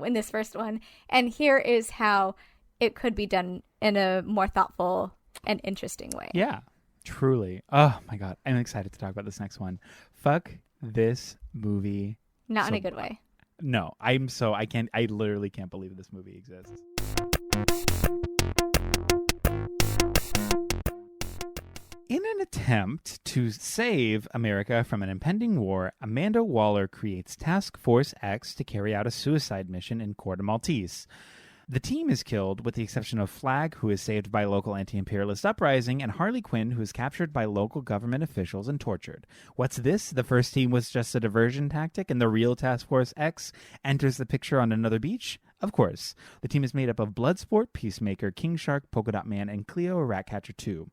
in this first one, and here is how it could be done in a more thoughtful and interesting way. Yeah, truly. Oh my God. I'm excited to talk about this next one. Fuck this movie. Not in a good way. No, I literally can't believe this movie exists. In an attempt to save America from an impending war, Amanda Waller creates Task Force X to carry out a suicide mission in Corte Maltese. The team is killed, with the exception of Flag, who is saved by local anti-imperialist uprising, and Harley Quinn, who is captured by local government officials and tortured. What's this? The first team was just a diversion tactic, and the real Task Force X enters the picture on another beach? Of course. The team is made up of Bloodsport, Peacemaker, King Shark, Polka Dot Man, and Cleo, a Ratcatcher 2.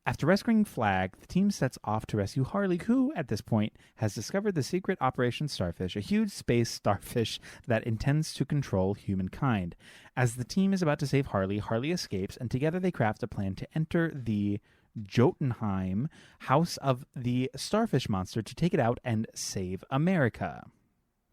After rescuing Flag, the team sets off to rescue Harley, who, at this point, has discovered the secret Operation Starfish, a huge space starfish that intends to control humankind. As the team is about to save Harley, Harley escapes, and together they craft a plan to enter the Jotunheim, house of the starfish monster, to take it out and save America.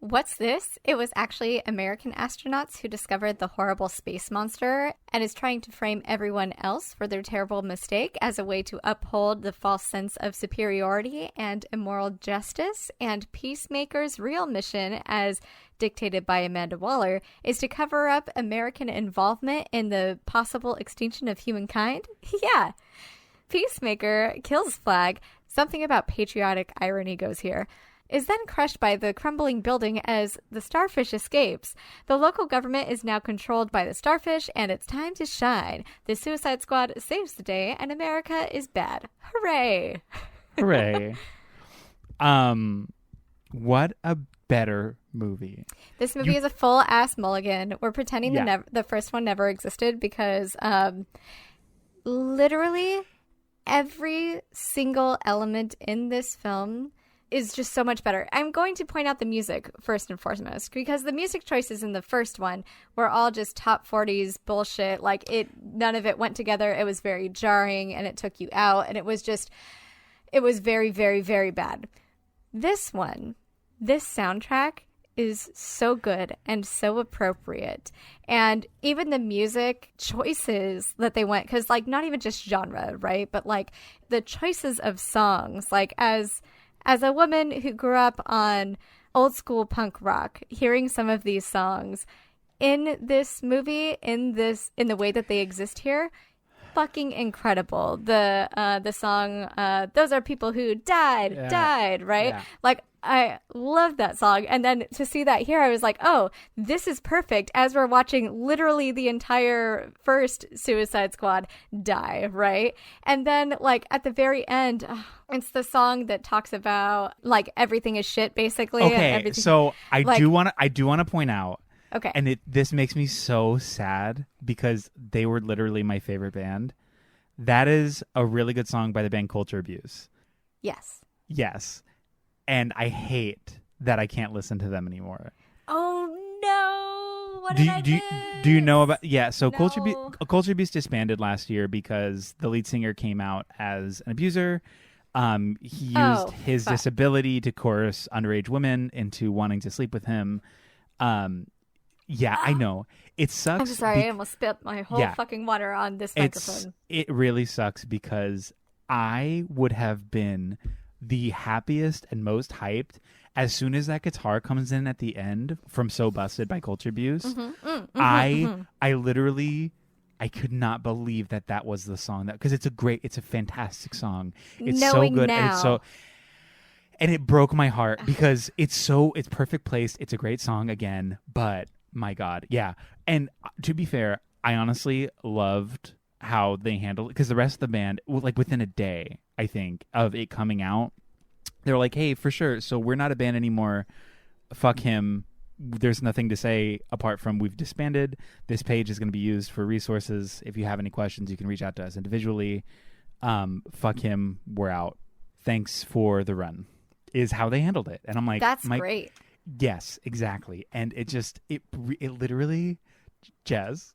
What's this? It was actually American astronauts who discovered the horrible space monster and is trying to frame everyone else for their terrible mistake as a way to uphold the false sense of superiority and immoral justice. And Peacemaker's real mission, as dictated by Amanda Waller, is to cover up American involvement in the possible extinction of humankind. Yeah. Peacemaker kills Flag. Something about patriotic irony goes here. Is then crushed by the crumbling building as the starfish escapes. The local government is now controlled by the starfish, and it's time to shine. The Suicide Squad saves the day, and America is bad. Hooray! Hooray. What a better movie. This movie is a full-ass mulligan. We're pretending the first one never existed because literally every single element in this film is just so much better. I'm going to point out the music first and foremost, because the music choices in the first one were all just top 40s bullshit. Like, none of it went together. It was very jarring, and it took you out, and it was very, very, very bad. This soundtrack is so good and so appropriate. And even the music choices that they went, because, like, not even just genre, right? But, like, the choices of songs, like, as a woman who grew up on old school punk rock, hearing some of these songs in this movie, in the way that they exist here, fucking incredible. The song, "Those Are People Who Died," right? Yeah. Like, I love that song. And then to see that here, I was like, oh, this is perfect, as we're watching literally the entire first Suicide Squad die, right? And then, like, at the very end, it's the song that talks about, like, everything is shit, basically. Okay, so I do want to point out, okay, and this makes me so sad because they were literally my favorite band. That is a really good song by the band Culture Abuse. Yes. And I hate that I can't listen to them anymore. Oh no! What did I miss? Do you know about? Yeah, so No. Culture Abuse disbanded last year because the lead singer came out as an abuser. He used his disability to coerce underage women into wanting to sleep with him. Yeah, I know. It sucks. I'm sorry, I almost spilled my whole fucking water on this microphone. It really sucks because I would have been the happiest and most hyped as soon as that guitar comes in at the end from "So Busted" by Culture Abuse. I literally, I could not believe that was the song, because it's a fantastic song. It's Knowing so good, now. and it broke my heart because it's perfect placed. It's a great song again, but my God, yeah. And to be fair, I honestly loved how they handled it, because the rest of the band, like within a day, I think, of it coming out, they were like, hey, for sure, so we're not a band anymore. Fuck him. There's nothing to say apart from we've disbanded. This page is going to be used for resources. If you have any questions, you can reach out to us individually. Fuck him. We're out. Thanks for the run, is how they handled it. And I'm like, that's great. Yes, exactly. And it literally, Jazz,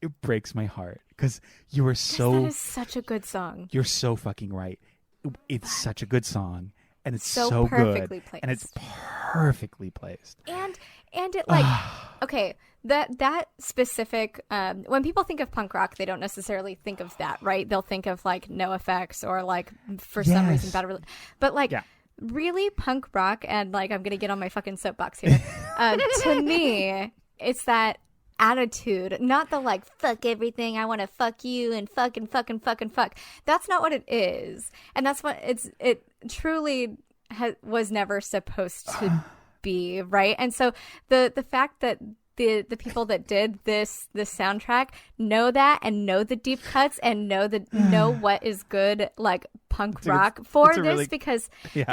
it breaks my heart because you are so. That is such a good song. You're so fucking right. It's such a good song, and it's so perfectly good, placed. and it's perfectly placed. And it, like, okay, that specific, when people think of punk rock, they don't necessarily think of that, right? They'll think of, like, NoFX or, like, for some reason Bad, but, like. Yeah. Really, punk rock, and, like, I'm gonna get on my fucking soapbox here. To me, it's that attitude, not the, like, fuck everything, I want to fuck you and fuck and fuck and fuck and fuck. That's not what it is, and that's what it truly was never supposed to be, right? And so the fact that the people that did this soundtrack know that, and know the deep cuts, and know what is good, like, punk rock for this, really, because it,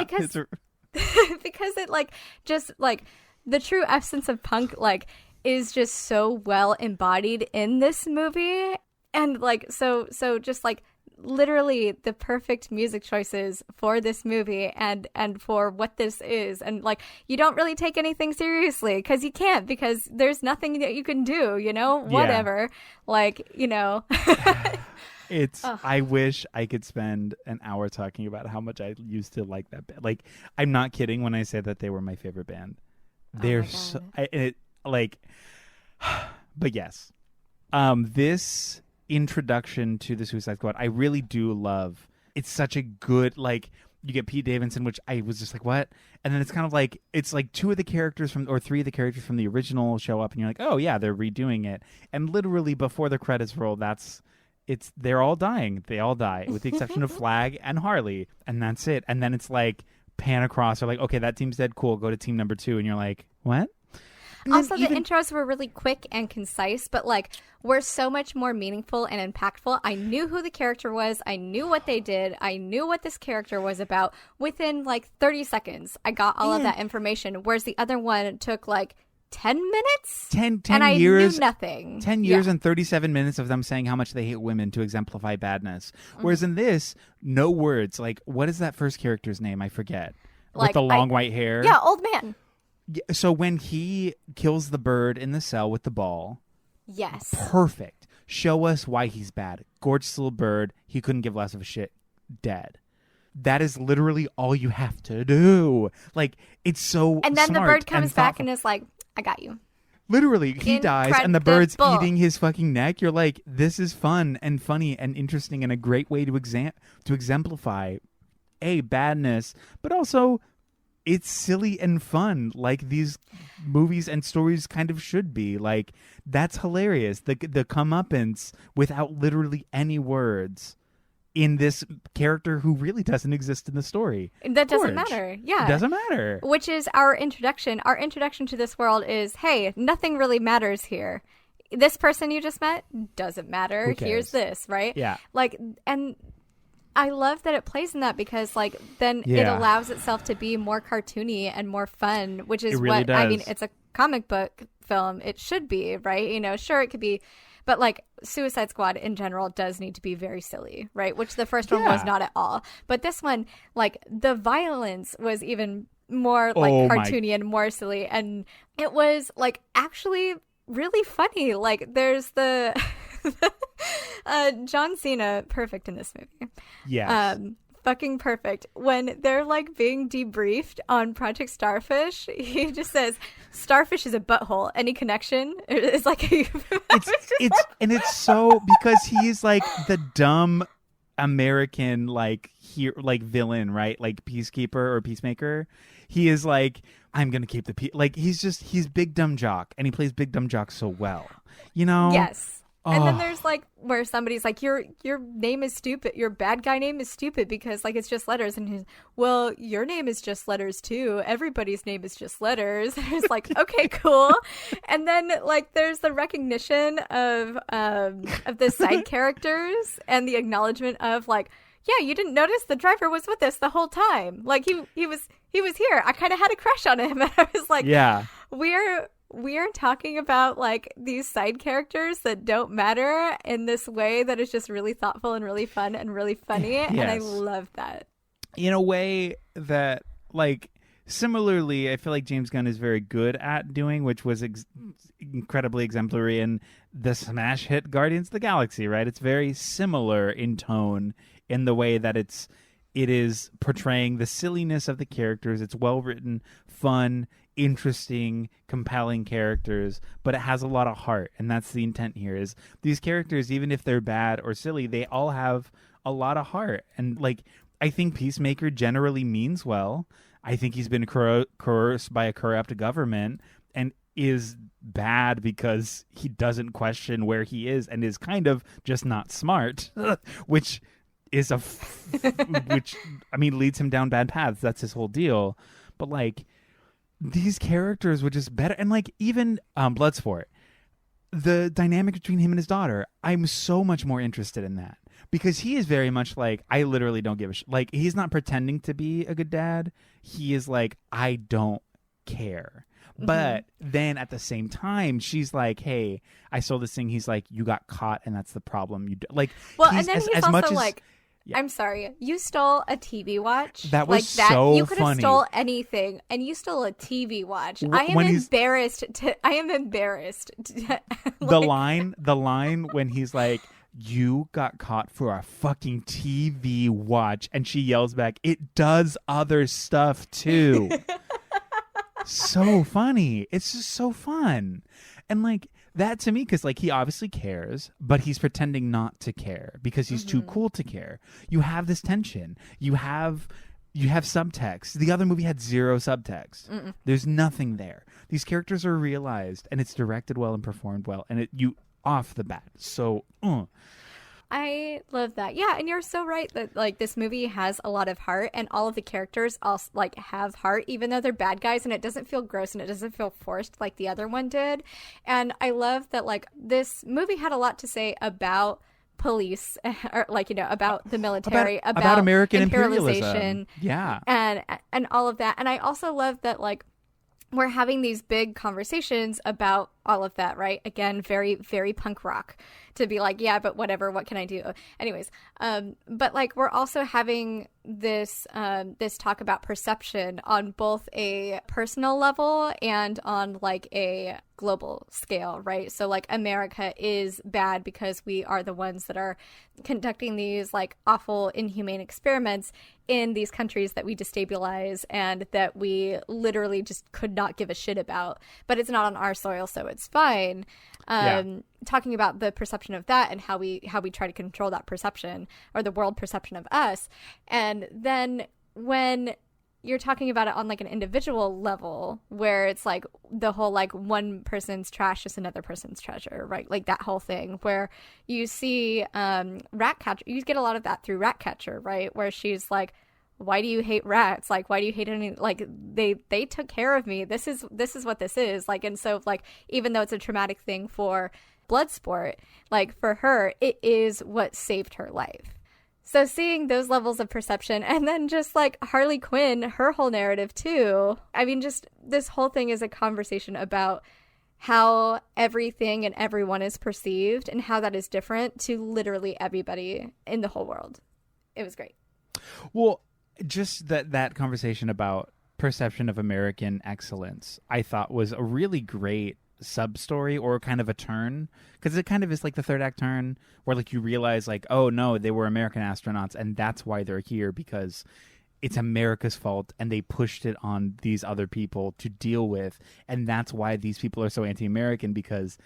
like, just, like, the true essence of punk, like, is just so well embodied in this movie. And, like, so just, like, literally the perfect music choices for this movie and for what this is. And like, you don't really take anything seriously because you can't, because there's nothing that you can do, you know, whatever. Like, you know. It's I wish I could spend an hour talking about how much I used to like that band. Like, I'm not kidding when I say that they were my favorite band. They're but yes. This introduction to the Suicide Squad, I really do love. It's such a good, like, you get Pete Davidson, which I was just like, what? And then it's kind of like, it's like two of the characters from, or three of the characters from the original show up, and you're like, oh yeah, they're redoing it. And literally before the credits roll, they're all dying. They all die, with the exception of Flag and Harley, and that's it. And then it's like pan across. They're like, okay, that team's dead. Cool, go to team number 2, and you're like, what? And also, the intros were really quick and concise, but like were so much more meaningful and impactful. I knew who the character was. I knew what they did. I knew what this character was about. Within like 30 seconds, I got all of that information. Whereas the other one took like 10 minutes? 10 and I years, knew nothing. 10 years and 37 minutes of them saying how much they hate women to exemplify badness. Whereas in this, no words. Like, what is that first character's name? I forget. Like, with the long white hair. Yeah, old man. So when he kills the bird in the cell with the ball. Yes. Perfect. Show us why he's bad. Gorgeous little bird. He couldn't give less of a shit. Dead. That is literally all you have to do. Like, it's so And then smart the bird comes and back thoughtful. and is like, I got you. Literally, he dies and the bird's Incredible. eating his fucking neck. You're like, this is fun and funny and interesting and a great way to exemplify badness, but also it's silly and fun, like these movies and stories kind of should be. Like, that's hilarious. The comeuppance without literally any words in this character who really doesn't exist in the story. That doesn't matter. Yeah. It doesn't matter. Which is our introduction. Our introduction to this world is, hey, nothing really matters here. This person you just met doesn't matter. Who cares? Here's this, right? Yeah. Like, and I love that it plays in that because, like, then it allows itself to be more cartoony and more fun, which is really what, does. I mean, it's a comic book film. It should be, right? You know, sure, it could be, but like Suicide Squad in general does need to be very silly, right? Which the first one was not at all. But this one, like, the violence was even more like cartoony and more silly. And it was like actually really funny. Like, there's the John Cena, perfect in this movie. Yes. Fucking perfect. When they're like being debriefed on Project Starfish, he just says, "Starfish is a butthole. Any connection?" It's like it's so, because he's like the dumb American villain, right? Like peacekeeper or peacemaker. He is like, I'm gonna keep the peace. Like, he's big dumb jock, and he plays big dumb jock so well. You know? Yes. And then there's like where somebody's like, your name is stupid. Your bad guy name is stupid because like it's just letters. And he's, well, your name is just letters too. Everybody's name is just letters. And it's like, okay, cool. And then like there's the recognition of the side characters and the acknowledgement of like, yeah, you didn't notice the driver was with us the whole time. Like he was here. I kind of had a crush on him. And I was like, yeah, we're talking about like these side characters that don't matter in this way that is just really thoughtful and really fun and really funny. Yes. And I love that. In a way that, like, similarly, I feel like James Gunn is very good at doing, which was incredibly exemplary in the smash hit Guardians of the Galaxy, right? It's very similar in tone in the way that it is portraying the silliness of the characters. It's well written, fun, interesting, compelling characters, but it has a lot of heart, and that's the intent here. Is these characters, even if they're bad or silly, they all have a lot of heart. And like, I think Peacemaker generally means well. I think he's been coerced by a corrupt government and is bad because he doesn't question where he is and is kind of just not smart, which is which, I mean, leads him down bad paths. That's his whole deal. But like, these characters were just better. And like, even Bloodsport, the dynamic between him and his daughter, I'm so much more interested in that, because he is very much like, I literally don't give a shit. Like, he's not pretending to be a good dad. He is like, I don't care. But then at the same time, she's like, "Hey, I stole this thing." He's like, "You got caught, and that's the problem." Like, well, and then he's as also much as, like, I'm sorry, you stole a TV watch. That was like that, so you could have funny. stole anything, and you stole a TV watch. I am embarrassed. I am embarrassed. The line when he's like, "You got caught for a fucking TV watch," and she yells back, "It does other stuff too." So funny. It's just so fun. And like that to me, because like he obviously cares, but he's pretending not to care because he's too cool to care. You have this tension. You have subtext. The other movie had zero subtext. There's nothing there. These characters are realized, and it's directed well and performed well, and you off the bat. So I love that. Yeah, and you're so right that like this movie has a lot of heart, and all of the characters also like have heart, even though they're bad guys, and it doesn't feel gross and it doesn't feel forced like the other one did. And I love that like this movie had a lot to say about police, or like, you know, about the military, about American imperialization, yeah, and all of that. And I also love that like we're having these big conversations about all of that, right? Again, very, very punk rock to be like, yeah, but whatever, what can I do? Anyways, but like we're also having this this talk about perception on both a personal level and on like a global scale, right? So like America is bad because we are the ones that are conducting these like awful, inhumane experiments in these countries that we destabilize and that we literally just could not give a shit about. But it's not on our soil, so it's fine. Talking about the perception of that and how we try to control that perception, or the world perception of us. And then when you're talking about it on like an individual level, where it's like the whole like one person's trash is another person's treasure, right? Like that whole thing where you see Ratcatcher, you get a lot of that through Ratcatcher, right? Where she's like, why do you hate rats? Like, why do you hate any, like they took care of me. This is what this is like. And so like, even though it's a traumatic thing for Bloodsport, like for her, it is what saved her life. So seeing those levels of perception, and then just like Harley Quinn, her whole narrative too. I mean, just this whole thing is a conversation about how everything and everyone is perceived and how that is different to literally everybody in the whole world. It was great. Well, just that conversation about perception of American excellence, I thought was a really great sub-story, or kind of a turn, because it kind of is like the third act turn where like you realize like, oh no, they were American astronauts and that's why they're here, because it's America's fault and they pushed it on these other people to deal with, and that's why these people are so anti-American, because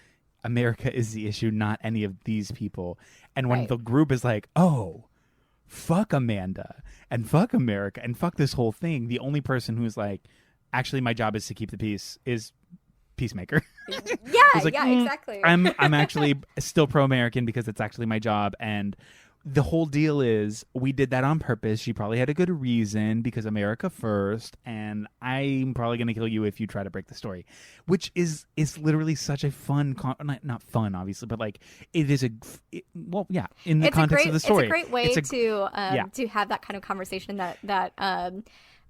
America is the issue, not any of these people. And when the group is like, oh, fuck Amanda and fuck America and fuck this whole thing, the only person who's like, actually my job is to keep the peace is Peacemaker. Yeah, like, exactly. I'm actually still pro-American because it's actually my job. And the whole deal is we did that on purpose. She probably had a good reason, because America first, and I'm probably going to kill you if you try to break the story, which is literally such a fun, not fun, obviously, but like it is in the context of the story. It's a great way to have that kind of conversation,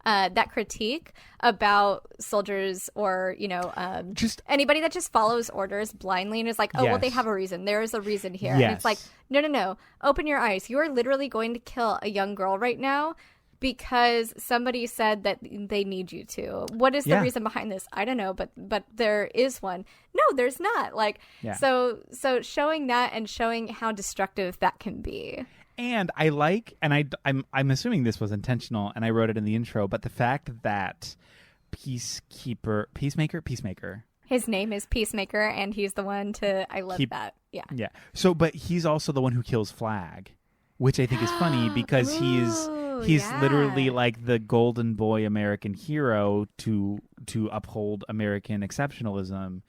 that critique about soldiers, or, you know, just anybody that just follows orders blindly and is like, oh, well, they have a reason. There is a reason here. And it's like, no. Open your eyes. You are literally going to kill a young girl right now because somebody said that they need you to. What is the reason behind this? I don't know, but there is one. No, there's not. Like, so showing that and showing how destructive that can be. And I like, and I'm assuming this was intentional, and I wrote it in the intro, but the fact that Peacemaker. His name is Peacemaker, and he's the one to. I love that. Yeah. Yeah. So, but he's also the one who kills Flag, which I think is funny because he's literally like the golden boy American hero to uphold American exceptionalism.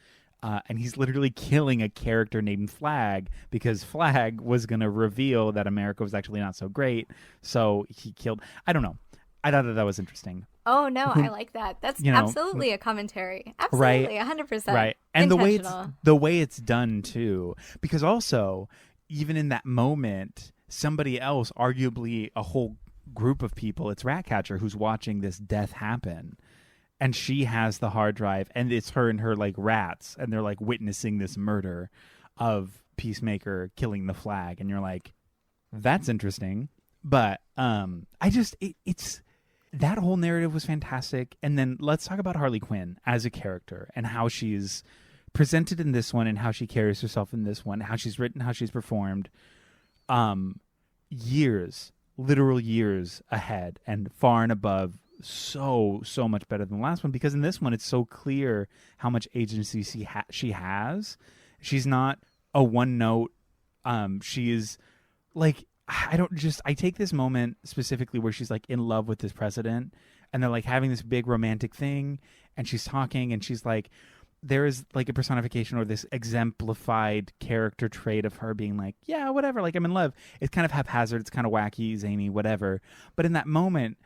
And he's literally killing a character named Flag because Flag was going to reveal that America was actually not so great. So he killed... I don't know. I thought that was interesting. Oh, no, I like that. That's absolutely a commentary. Absolutely, right? 100%. Right. And the way it's done, too. Because also, even in that moment, somebody else, arguably a whole group of people, it's Ratcatcher, who's watching this death happen. and she has the hard drive, and it's her and her like rats, and they're like witnessing this murder of Peacemaker killing the Flag, and you're like, that's interesting. But it's that whole narrative was fantastic. And then let's talk about Harley Quinn as a character and how she's presented in this one and how she carries herself in this one, how she's written, how she's performed. Literal years ahead and far and above, so much better than the last one, because in this one it's so clear how much agency she has. She's not a one note. She is like, I take this moment specifically where she's like in love with this president, and they're like having this big romantic thing, and she's talking, and she's like, there is like a personification or this exemplified character trait of her being like, yeah, whatever, like I'm in love. It's kind of haphazard, it's kind of wacky, zany, whatever. But in that moment,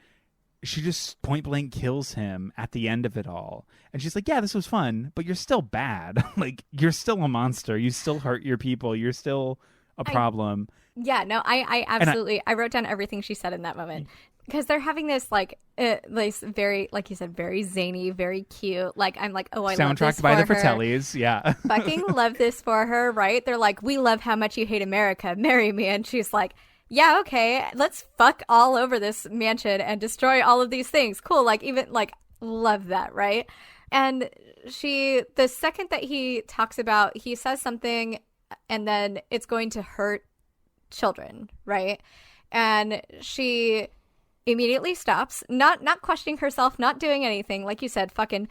she just point blank kills him at the end of it all. And she's like, yeah, this was fun, but you're still bad. Like, you're still a monster. You still hurt your people. You're still a problem. I absolutely, I wrote down everything she said in that moment. Because they're having this, like, this very, like you said, very zany, very cute. Like, I'm like, oh, I love this soundtrack by the for her. Fratellis, yeah. Fucking love this for her, right? They're like, we love how much you hate America. Marry me. And she's like, yeah, okay, let's fuck all over this mansion and destroy all of these things. Cool. Like, even, like, love that, right? And the second that he talks about, he says something and then it's going to hurt children, right? And she immediately stops, not questioning herself, not doing anything. Like you said, fucking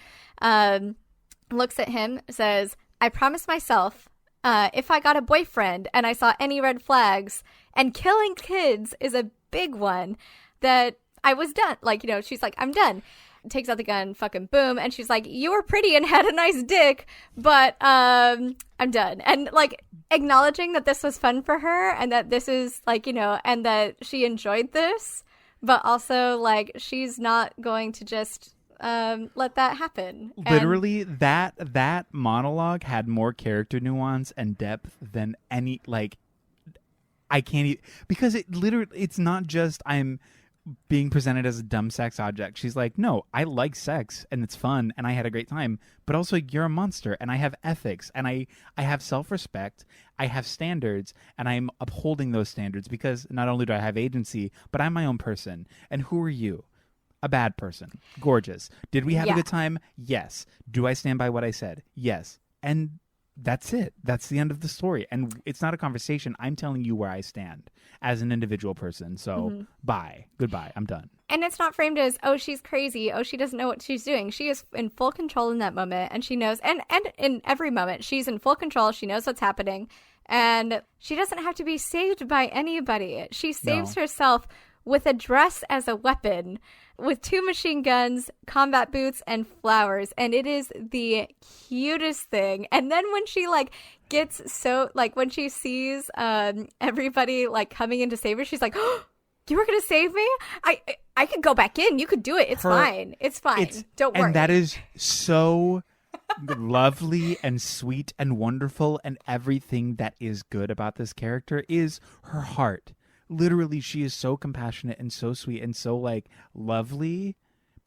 looks at him, says, I promised myself if I got a boyfriend and I saw any red flags, and killing kids is a big one, that I was done. Like, she's like, I'm done. Takes out the gun, fucking boom. And she's like, you were pretty and had a nice dick, but I'm done. And like acknowledging that this was fun for her and that this is like, and that she enjoyed this, but also like she's not going to just let that happen. Literally, that monologue had more character nuance and depth than any, like, I can't even, because it's not just I'm being presented as a dumb sex object. She's like, no, I like sex and it's fun and I had a great time, but also you're a monster and I have ethics and I have self-respect, I have standards, and I'm upholding those standards because not only do I have agency, but I'm my own person. And who are you? A bad person. Gorgeous. Did we have a good time? Yes. Do I stand by what I said? Yes. And that's it. That's the end of the story. And it's not a conversation. I'm telling you where I stand as an individual person. So bye. Goodbye. I'm done. And it's not framed as, oh, she's crazy. Oh, she doesn't know what she's doing. She is in full control in that moment. And she knows, and in every moment, she's in full control. She knows what's happening. And she doesn't have to be saved by anybody. She saves herself with a dress as a weapon, with 2 machine guns, combat boots, and flowers. And it is the cutest thing. And then when she like gets so, like when she sees everybody like coming in to save her, she's like, oh, you were going to save me? I could go back in. You could do it. It's fine. It's fine. Don't worry. And that is so lovely and sweet and wonderful. And everything that is good about this character is her heart. Literally, she is so compassionate and so sweet and so, like, lovely,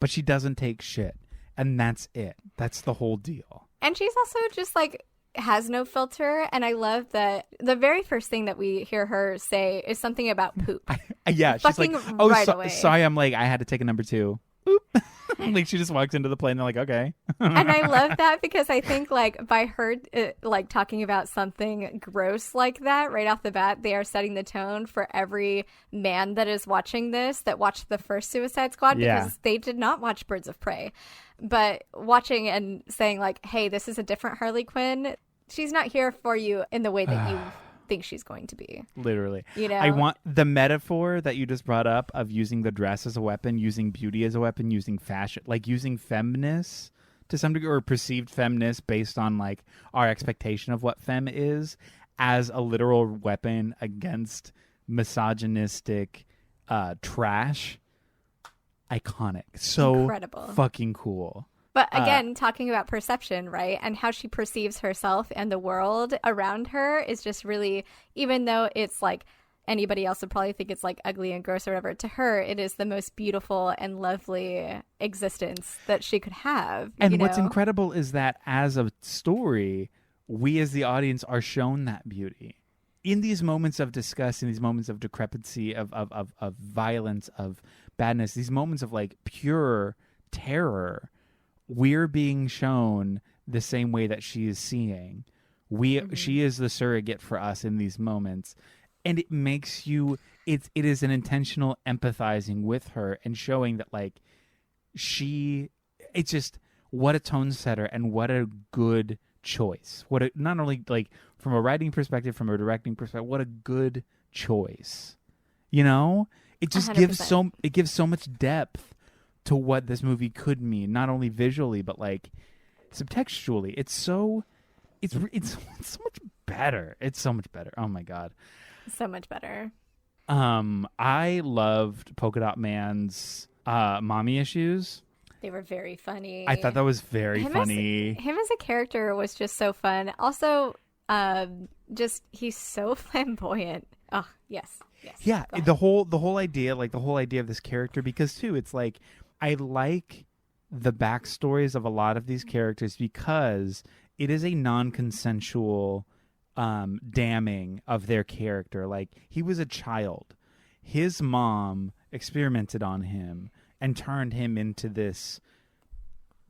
but she doesn't take shit. And that's it. That's the whole deal. And she's also just, like, has no filter. And I love that the very first thing that we hear her say is something about poop. Yeah, she's like, oh, right sorry, I'm like, I had to take a number 2. Boop. Like, she just walks into the plane and they're like, okay. And I love that because I think, like, by her, like, talking about something gross like that right off the bat, they are setting the tone for every man that is watching this, that watched the first Suicide Squad, because they did not watch Birds of Prey. But watching and saying, like, hey, this is a different Harley Quinn. She's not here for you in the way that you think she's going to be. Literally. I want the metaphor that you just brought up of using the dress as a weapon, using beauty as a weapon, using fashion, like using feminist to some degree, or perceived feminist based on like our expectation of what femme is, as a literal weapon against misogynistic trash. Iconic. So incredible. Fucking cool. But again, talking about perception, right? And how she perceives herself and the world around her is just really, even though it's like anybody else would probably think it's like ugly and gross or whatever. To her, it is the most beautiful and lovely existence that she could have. And what's incredible is that as a story, we as the audience are shown that beauty. In these moments of disgust, in these moments of decrepitcy, of violence, of badness, these moments of like pure terror, we're being shown the same way that she is seeing. She is the surrogate for us in these moments. And it makes you, it is an intentional empathizing with her and showing that like it's just, what a tone setter and what a good choice. Not only like from a writing perspective, from a directing perspective, what a good choice. It just 100%. gives so much depth to what this movie could mean, not only visually but like subtextually. It's so much better. It's so much better. Oh my God. So much better. I loved Polka Dot Man's mommy issues. They were very funny. I thought that was very funny. Him as a character was just so fun. Also, he's so flamboyant. Oh, yes. Yeah, the whole idea of this character, because too, it's like I like the backstories of a lot of these characters because it is a non-consensual damning of their character. Like, he was a child. His mom experimented on him and turned him into this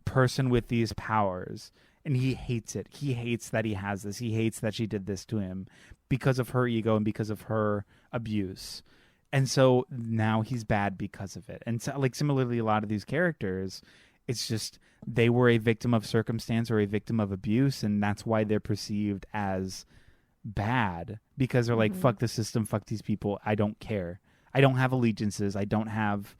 person with these powers. And he hates it. He hates that he has this. He hates that she did this to him because of her ego and because of her abuse. And so now he's bad because of it. And so, like, similarly, a lot of these characters, it's just they were a victim of circumstance or a victim of abuse, and that's why they're perceived as bad, because they're like, fuck the system, fuck these people, I don't care. I don't have allegiances. I don't have...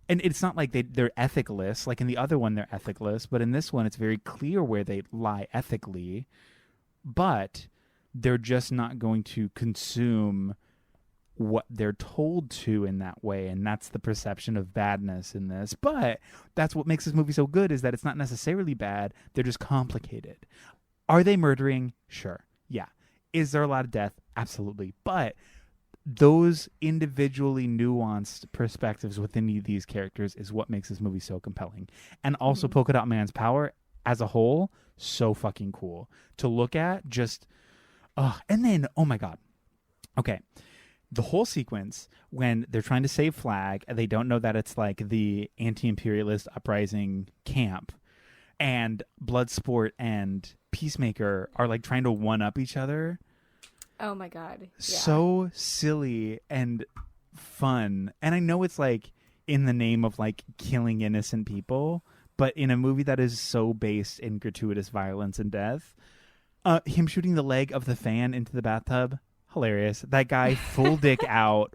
And it's not like they're ethicless. Like in the other one, they're ethicless. But in this one, it's very clear where they lie ethically. But they're just not going to consume what they're told to in that way. And that's the perception of badness in this. But that's what makes this movie so good, is that it's not necessarily bad. They're just complicated. Are they murdering? Sure. Yeah. Is there a lot of death? Absolutely. But those individually nuanced perspectives within these characters is what makes this movie so compelling. And also Polka Dot Man's power as a whole, so fucking cool to look at. Just, and then, oh my God. Okay. The whole sequence when they're trying to save Flag and they don't know that it's like the anti-imperialist uprising camp, and Bloodsport and Peacemaker are like trying to one up each other. Oh my God. Yeah. So silly and fun. And I know it's like in the name of like killing innocent people, but in a movie that is so based in gratuitous violence and death, him shooting the leg of the fan into the bathtub, hilarious. That guy full dick out.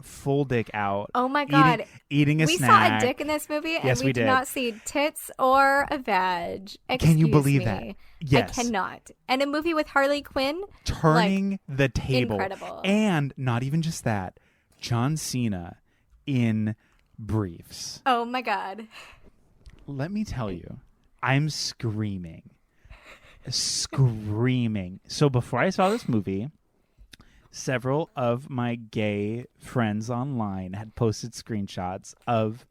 Oh my God. Eating a snack. We saw a dick in this movie, and yes, we did not see tits or a vag. Can you believe me. that? Yes. I cannot. And a movie with Harley Quinn, turning the table. Incredible. And not even just that, John Cena in briefs. Oh my God. Let me tell you, I'm screaming. So before I saw this movie, several of my gay friends online had posted screenshots of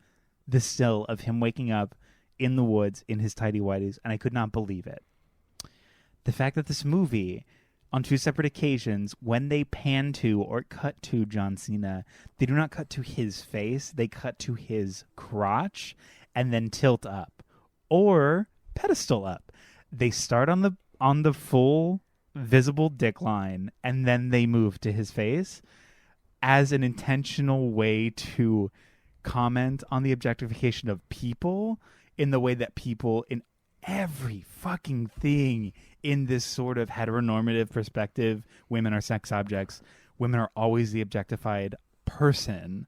the still of him waking up in the woods in his tidy whities, and I could not believe it. The fact that this movie, on two separate occasions, when they pan to or cut to John Cena, they do not cut to his face, they cut to his crotch and then tilt up or pedestal up. They start on the full visible dick line and then they move to his face as an intentional way to comment on the objectification of people in the way that people in every fucking thing in this sort of heteronormative perspective, women are sex objects, women are always the objectified person,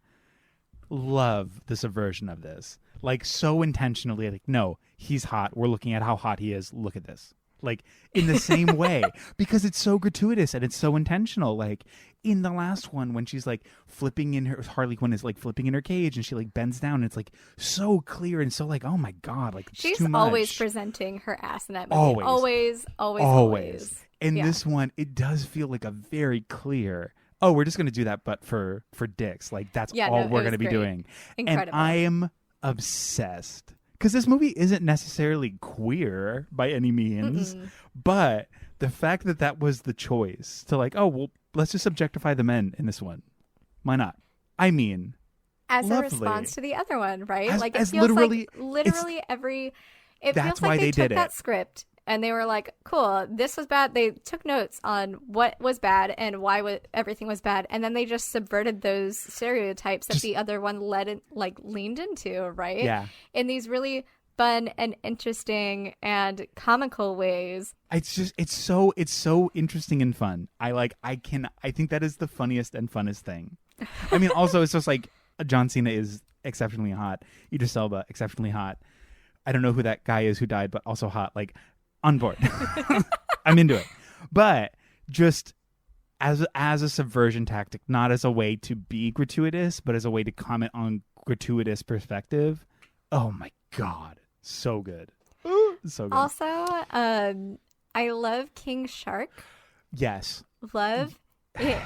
love the subversion of this. Like, so intentionally, like, no, he's hot, we're looking at how hot he is, look at this. Like, in the same way, because it's so gratuitous and it's so intentional. Like, in the last one, when she's like flipping in her, Harley Quinn is like flipping in her cage and she like bends down and it's like so clear and so like, oh my God, like, she's too much. Always presenting her ass in that movie. Always. And yeah. this one, it does feel like a very clear, oh, we're just going to do that, but for dicks. Like, that's all we're going to be doing. Incredible. And I am obsessed. Because this movie isn't necessarily queer by any means, but the fact that that was the choice to like, oh, well, let's just objectify the men in this one. Why not? I mean, as lovely. a response to the other one, right? Like, it as feels literally, like literally every... It that's feels why like they took did that it. script and they were like, cool, this was bad. They took notes on what was bad and why everything was bad. And then they just subverted those stereotypes that the other one leaned into, right? Yeah. In these really fun and interesting and comical ways. It's so interesting and fun. I think that is the funniest and funnest thing. I mean, also it's just like John Cena is exceptionally hot. Idris Elba, exceptionally hot. I don't know who that guy is who died, but also hot. Like, on board. I'm into it. But just as a subversion tactic, not as a way to be gratuitous, but as a way to comment on gratuitous perspective. Oh my God. So good. So good. Also, I love King Shark. Yes. Love it.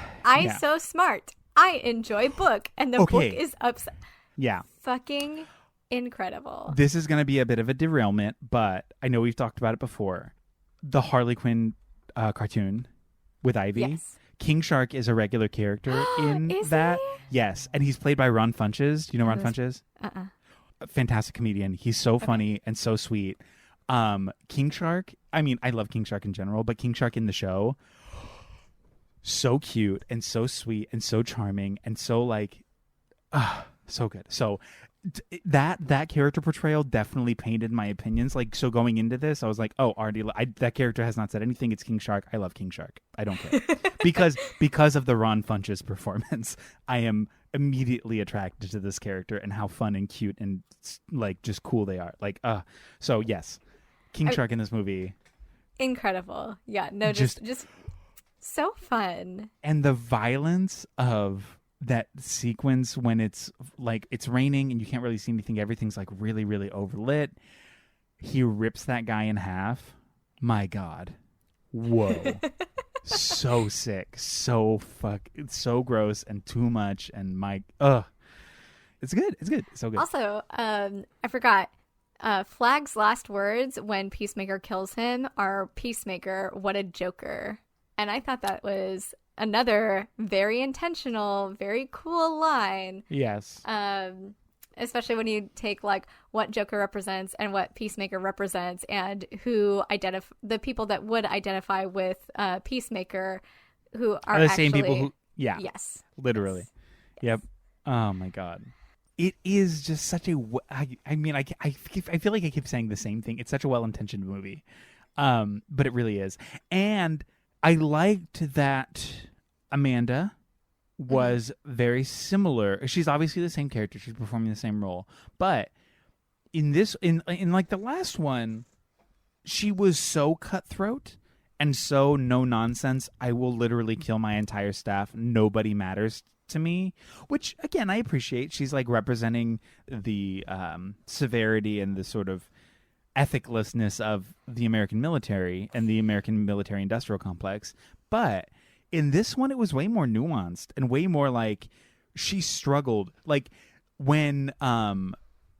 So smart. I enjoy book. And the book is upset. Yeah. Fucking incredible. This is going to be a bit of a derailment, but I know we've talked about it before. The Harley Quinn cartoon with Ivy. Yes. King Shark is a regular character in that. He? Yes, and he's played by Ron Funches. Do you know Ron Funches? A fantastic comedian. He's so funny and so sweet. King Shark, I mean, I love King Shark in general, but King Shark in the show, so cute and so sweet and so charming and so like, so good. So that character portrayal definitely painted my opinions. Like, so going into this, I was like, oh, already that character has not said anything. It's King Shark. I love King Shark. I don't care. because of the Ron Funches performance, I am immediately attracted to this character and how fun and cute and like just cool they are. Like, so yes, King Shark in this movie. Incredible. Yeah, no, just so fun. And the violence of that sequence when it's like it's raining and you can't really see anything, everything's like really, really overlit. He rips that guy in half. My God. Whoa. So sick. It's so gross and too much and it's good. It's good. It's so good. Also, I forgot. Flag's last words when Peacemaker kills him are "Peacemaker, what a joker." And I thought that was another very intentional, very cool line. Yes. Especially when you take like what Joker represents and what Peacemaker represents, and who the people that would identify with Peacemaker, who are the same people who, yeah, yes, literally, yes. Yep. Oh my God, it is just such a. I mean, I feel like I keep saying the same thing. It's such a well-intentioned movie, but it really is, and I liked that Amanda was very similar. She's obviously the same character. She's performing the same role. But in this, in like the last one, she was so cutthroat and so no nonsense. I will literally kill my entire staff. Nobody matters to me, which again, I appreciate. She's like representing the severity and the sort of ethiclessness of the American military and the American military industrial complex. But in this one, it was way more nuanced and way more like she struggled. Like when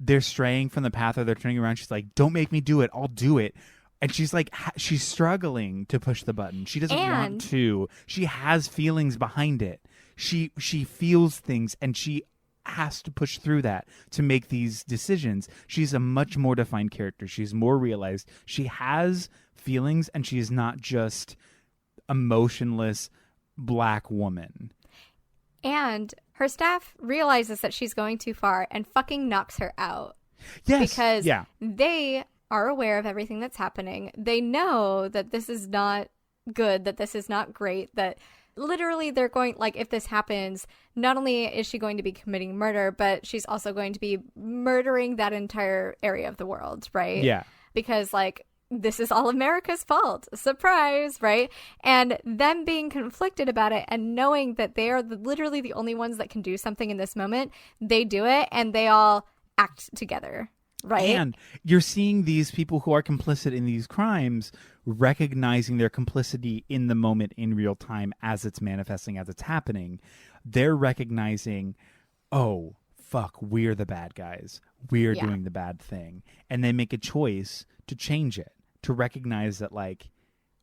they're straying from the path or they're turning around, she's like, don't make me do it. I'll do it. And she's like, she's struggling to push the button. She doesn't want to. She has feelings behind it. She feels things and she has to push through that to make these decisions. She's a much more defined character. She's more realized. She has feelings and she is not just emotionless black woman. And her staff realizes that she's going too far and fucking knocks her out. Yes. Because they are aware of everything that's happening. They know that this is not good, that this is not great, that literally they're going, like, if this happens, not only is she going to be committing murder, but she's also going to be murdering that entire area of the world, right? Yeah. Because, like, this is all America's fault. Surprise, right? And them being conflicted about it and knowing that they are literally the only ones that can do something in this moment, they do it and they all act together. right? And you're seeing these people who are complicit in these crimes recognizing their complicity in the moment in real time as it's manifesting, as it's happening. They're recognizing, oh, fuck, we're the bad guys. We're doing the bad thing. And they make a choice to change it, to recognize that, like,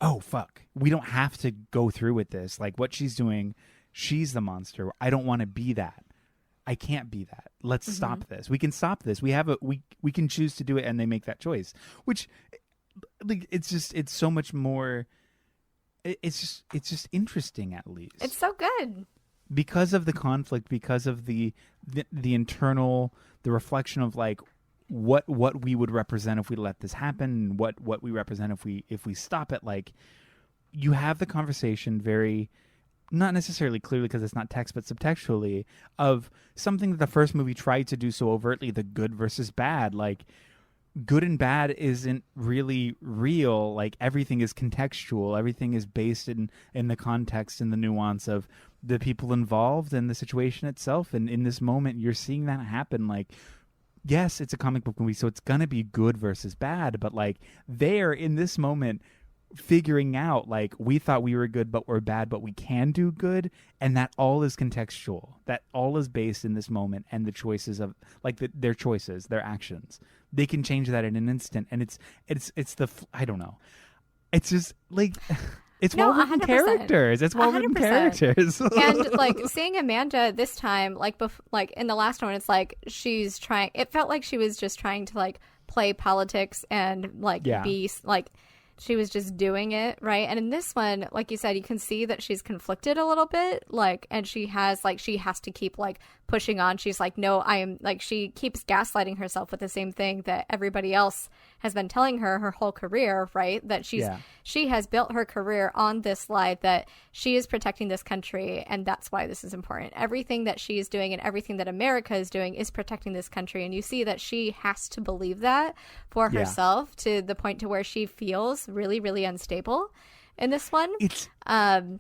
oh, fuck, we don't have to go through with this. Like, what she's doing, she's the monster. I don't want to be that. I can't be that. Let's stop this. We can stop this. We can choose to do it, and they make that choice. Which, like, it's so much more. It's just interesting, at least. It's so good because of the conflict, because of the internal, the reflection of, like, what we would represent if we let this happen, and what we represent if we stop it. Like, you have the conversation very, not necessarily clearly because it's not text, but subtextually, of something that the first movie tried to do so overtly, the good versus bad. Like, good and bad isn't really real. Like, everything is contextual. Everything is based in the context and the nuance of the people involved and the situation itself. And in this moment, you're seeing that happen. Like, yes, it's a comic book movie, so it's going to be good versus bad. But, like, they're in this moment figuring out, like, we thought we were good but we're bad, but we can do good, and that all is contextual. That all is based in this moment and the choices of, like, their choices, their actions. They can change that in an instant, and it's the I don't know. It's just like it's well written characters. It's well written characters. And, like, seeing Amanda this time, like in the last one, it's like she's trying. It felt like she was just trying to, like, play politics and, like, be like. She was just doing it, right? And in this one, like you said, you can see that she's conflicted a little bit, like, and she has to keep, like, pushing on. She's like, no, I am, like, she keeps gaslighting herself with the same thing that everybody else has been telling her whole career, right? That she has built her career on this lie that she is protecting this country, and that's why this is important. Everything that she is doing and everything that America is doing is protecting this country, and you see that she has to believe that for herself to the point to where she feels really, really unstable in this one. And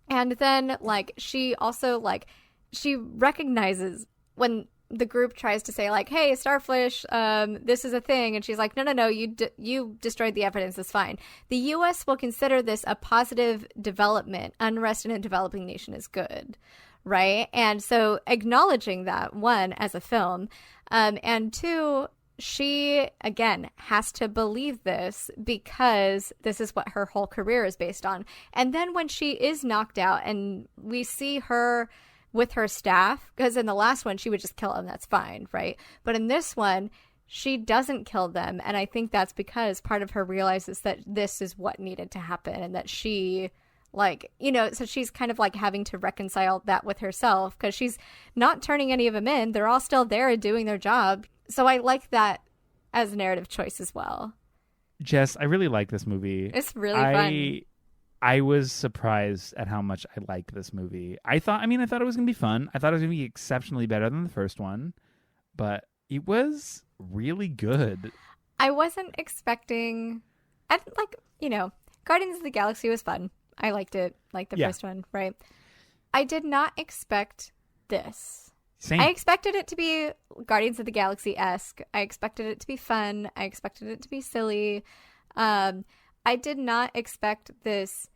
then, like, she also, like, she recognizes when the group tries to say, like, hey, Starfish, this is a thing, and she's like, no, you destroyed the evidence, it's fine. The U.S. will consider this a positive development. Unrest in a developing nation is good, right? And so acknowledging that, one, as a film, and two, she, again, has to believe this because this is what her whole career is based on. And then when she is knocked out and we see her with her staff, because in the last one she would just kill them, that's fine, right? But in this one, she doesn't kill them, and I think that's because part of her realizes that this is what needed to happen, and that she, like, you know, so she's kind of, like, having to reconcile that with herself, because she's not turning any of them in. They're all still there doing their job. So I like that as a narrative choice as well. Jess, I really like this movie. It's really fun. I was surprised at how much I liked this movie. I thought it was going to be fun. I thought it was going to be exceptionally better than the first one, but it was really good. I wasn't expecting, Guardians of the Galaxy was fun. I liked it, like the first one, right? I did not expect this. Same. I expected it to be Guardians of the Galaxy-esque. I expected it to be fun. I expected it to be silly. I did not expect this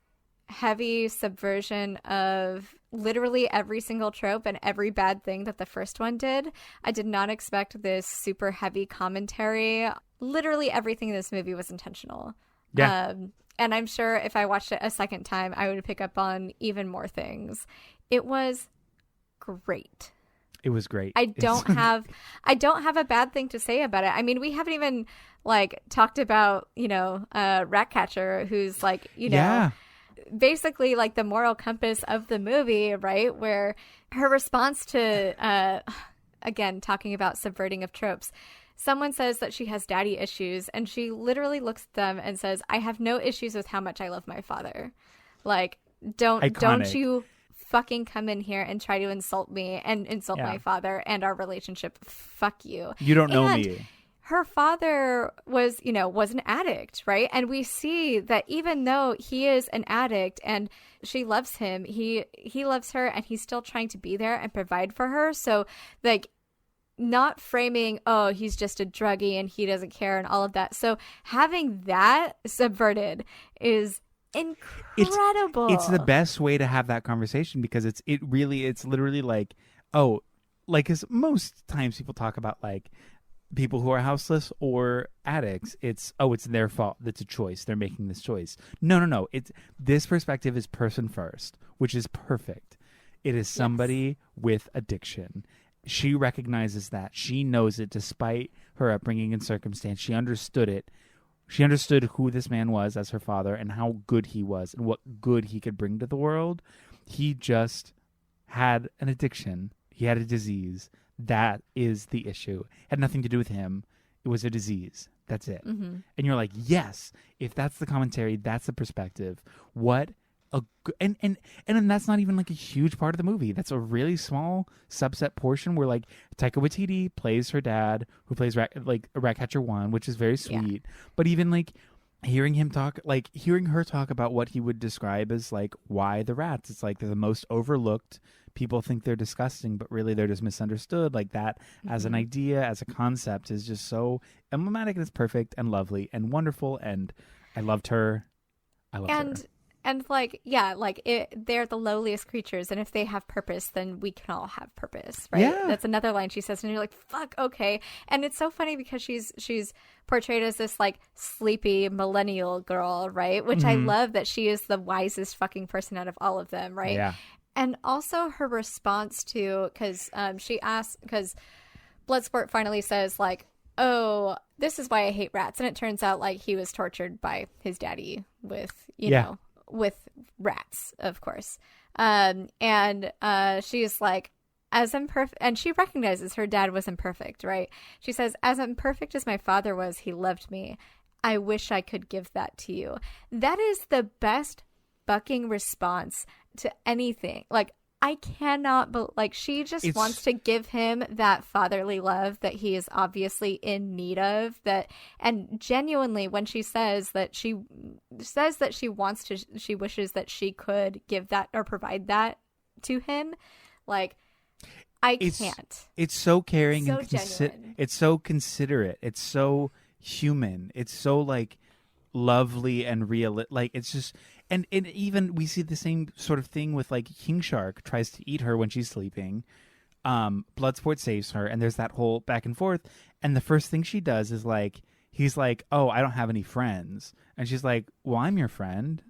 heavy subversion of literally every single trope and every bad thing that the first one did. I did not expect this super heavy commentary. Literally everything in this movie was intentional. Yeah. And I'm sure if I watched it a second time, I would pick up on even more things. It was great. It was great. I don't have a bad thing to say about it. I mean, we haven't even, like, talked about, Ratcatcher, who's, like, basically, like, the moral compass of the movie, right? Where her response to, again, talking about subverting of tropes, someone says that she has daddy issues, and she literally looks at them and says, I have no issues with how much I love my father. Like, don't you fucking come in here and try to insult me and insult my father and our relationship. Fuck you. You don't know me. Her father was an addict, right? And we see that even though he is an addict and she loves him, he loves her, and he's still trying to be there and provide for her. So, like, not framing, oh, he's just a druggie and he doesn't care and all of that. So having that subverted is incredible. It's the best way to have that conversation, because it's literally like, oh, like, because most times people talk about like people who are houseless or addicts, it's their fault. That's a choice. They're making this choice. No. This perspective is person first, which is perfect. It is somebody with addiction. She recognizes that. She knows it despite her upbringing and circumstance. She understood it. She understood who this man was as her father and how good he was and what good he could bring to the world. He just had an addiction. He had a disease. That is the issue. It had nothing to do with him. It was a disease. That's it. Mm-hmm. And you're like, yes, if that's the commentary, that's the perspective. And that's not even like a huge part of the movie. That's a really small subset portion where like Taika Waititi plays her dad, who plays Ratcatcher 1, which is very sweet. Yeah. But even like hearing her talk about what he would describe as like why the rats. It's like they're the most overlooked. People think they're disgusting, but really they're just misunderstood. Like that as an idea, as a concept, is just so emblematic, and it's perfect and lovely and wonderful. And I loved her. her. And like, yeah, like they're the lowliest creatures. And if they have purpose, then we can all have purpose, right? Yeah. That's another line she says. And you're like, fuck, okay. And it's so funny because she's portrayed as this like sleepy millennial girl, right? Which I love that she is the wisest fucking person out of all of them, right? Yeah. And also her response to, because Bloodsport finally says like, oh, this is why I hate rats. And it turns out like he was tortured by his daddy with, you know, with rats, of course. And she's like, as imperfect, and she recognizes her dad was imperfect, right? She says, as imperfect as my father was, he loved me. I wish I could give that to you. That is the best fucking response to anything. Like, I cannot, but like, she just wants to give him that fatherly love that he is obviously in need of. And genuinely, when she says that she wishes that she could give that or provide that to him, like, I can't. It's so caring, so and genuine. It's so considerate. It's so human. It's so like lovely and real. Like, it's just. And even we see the same sort of thing with like King Shark tries to eat her when she's sleeping. Bloodsport saves her, and there's that whole back and forth. And the first thing she does is like, he's like, oh, I don't have any friends. And she's like, well, I'm your friend,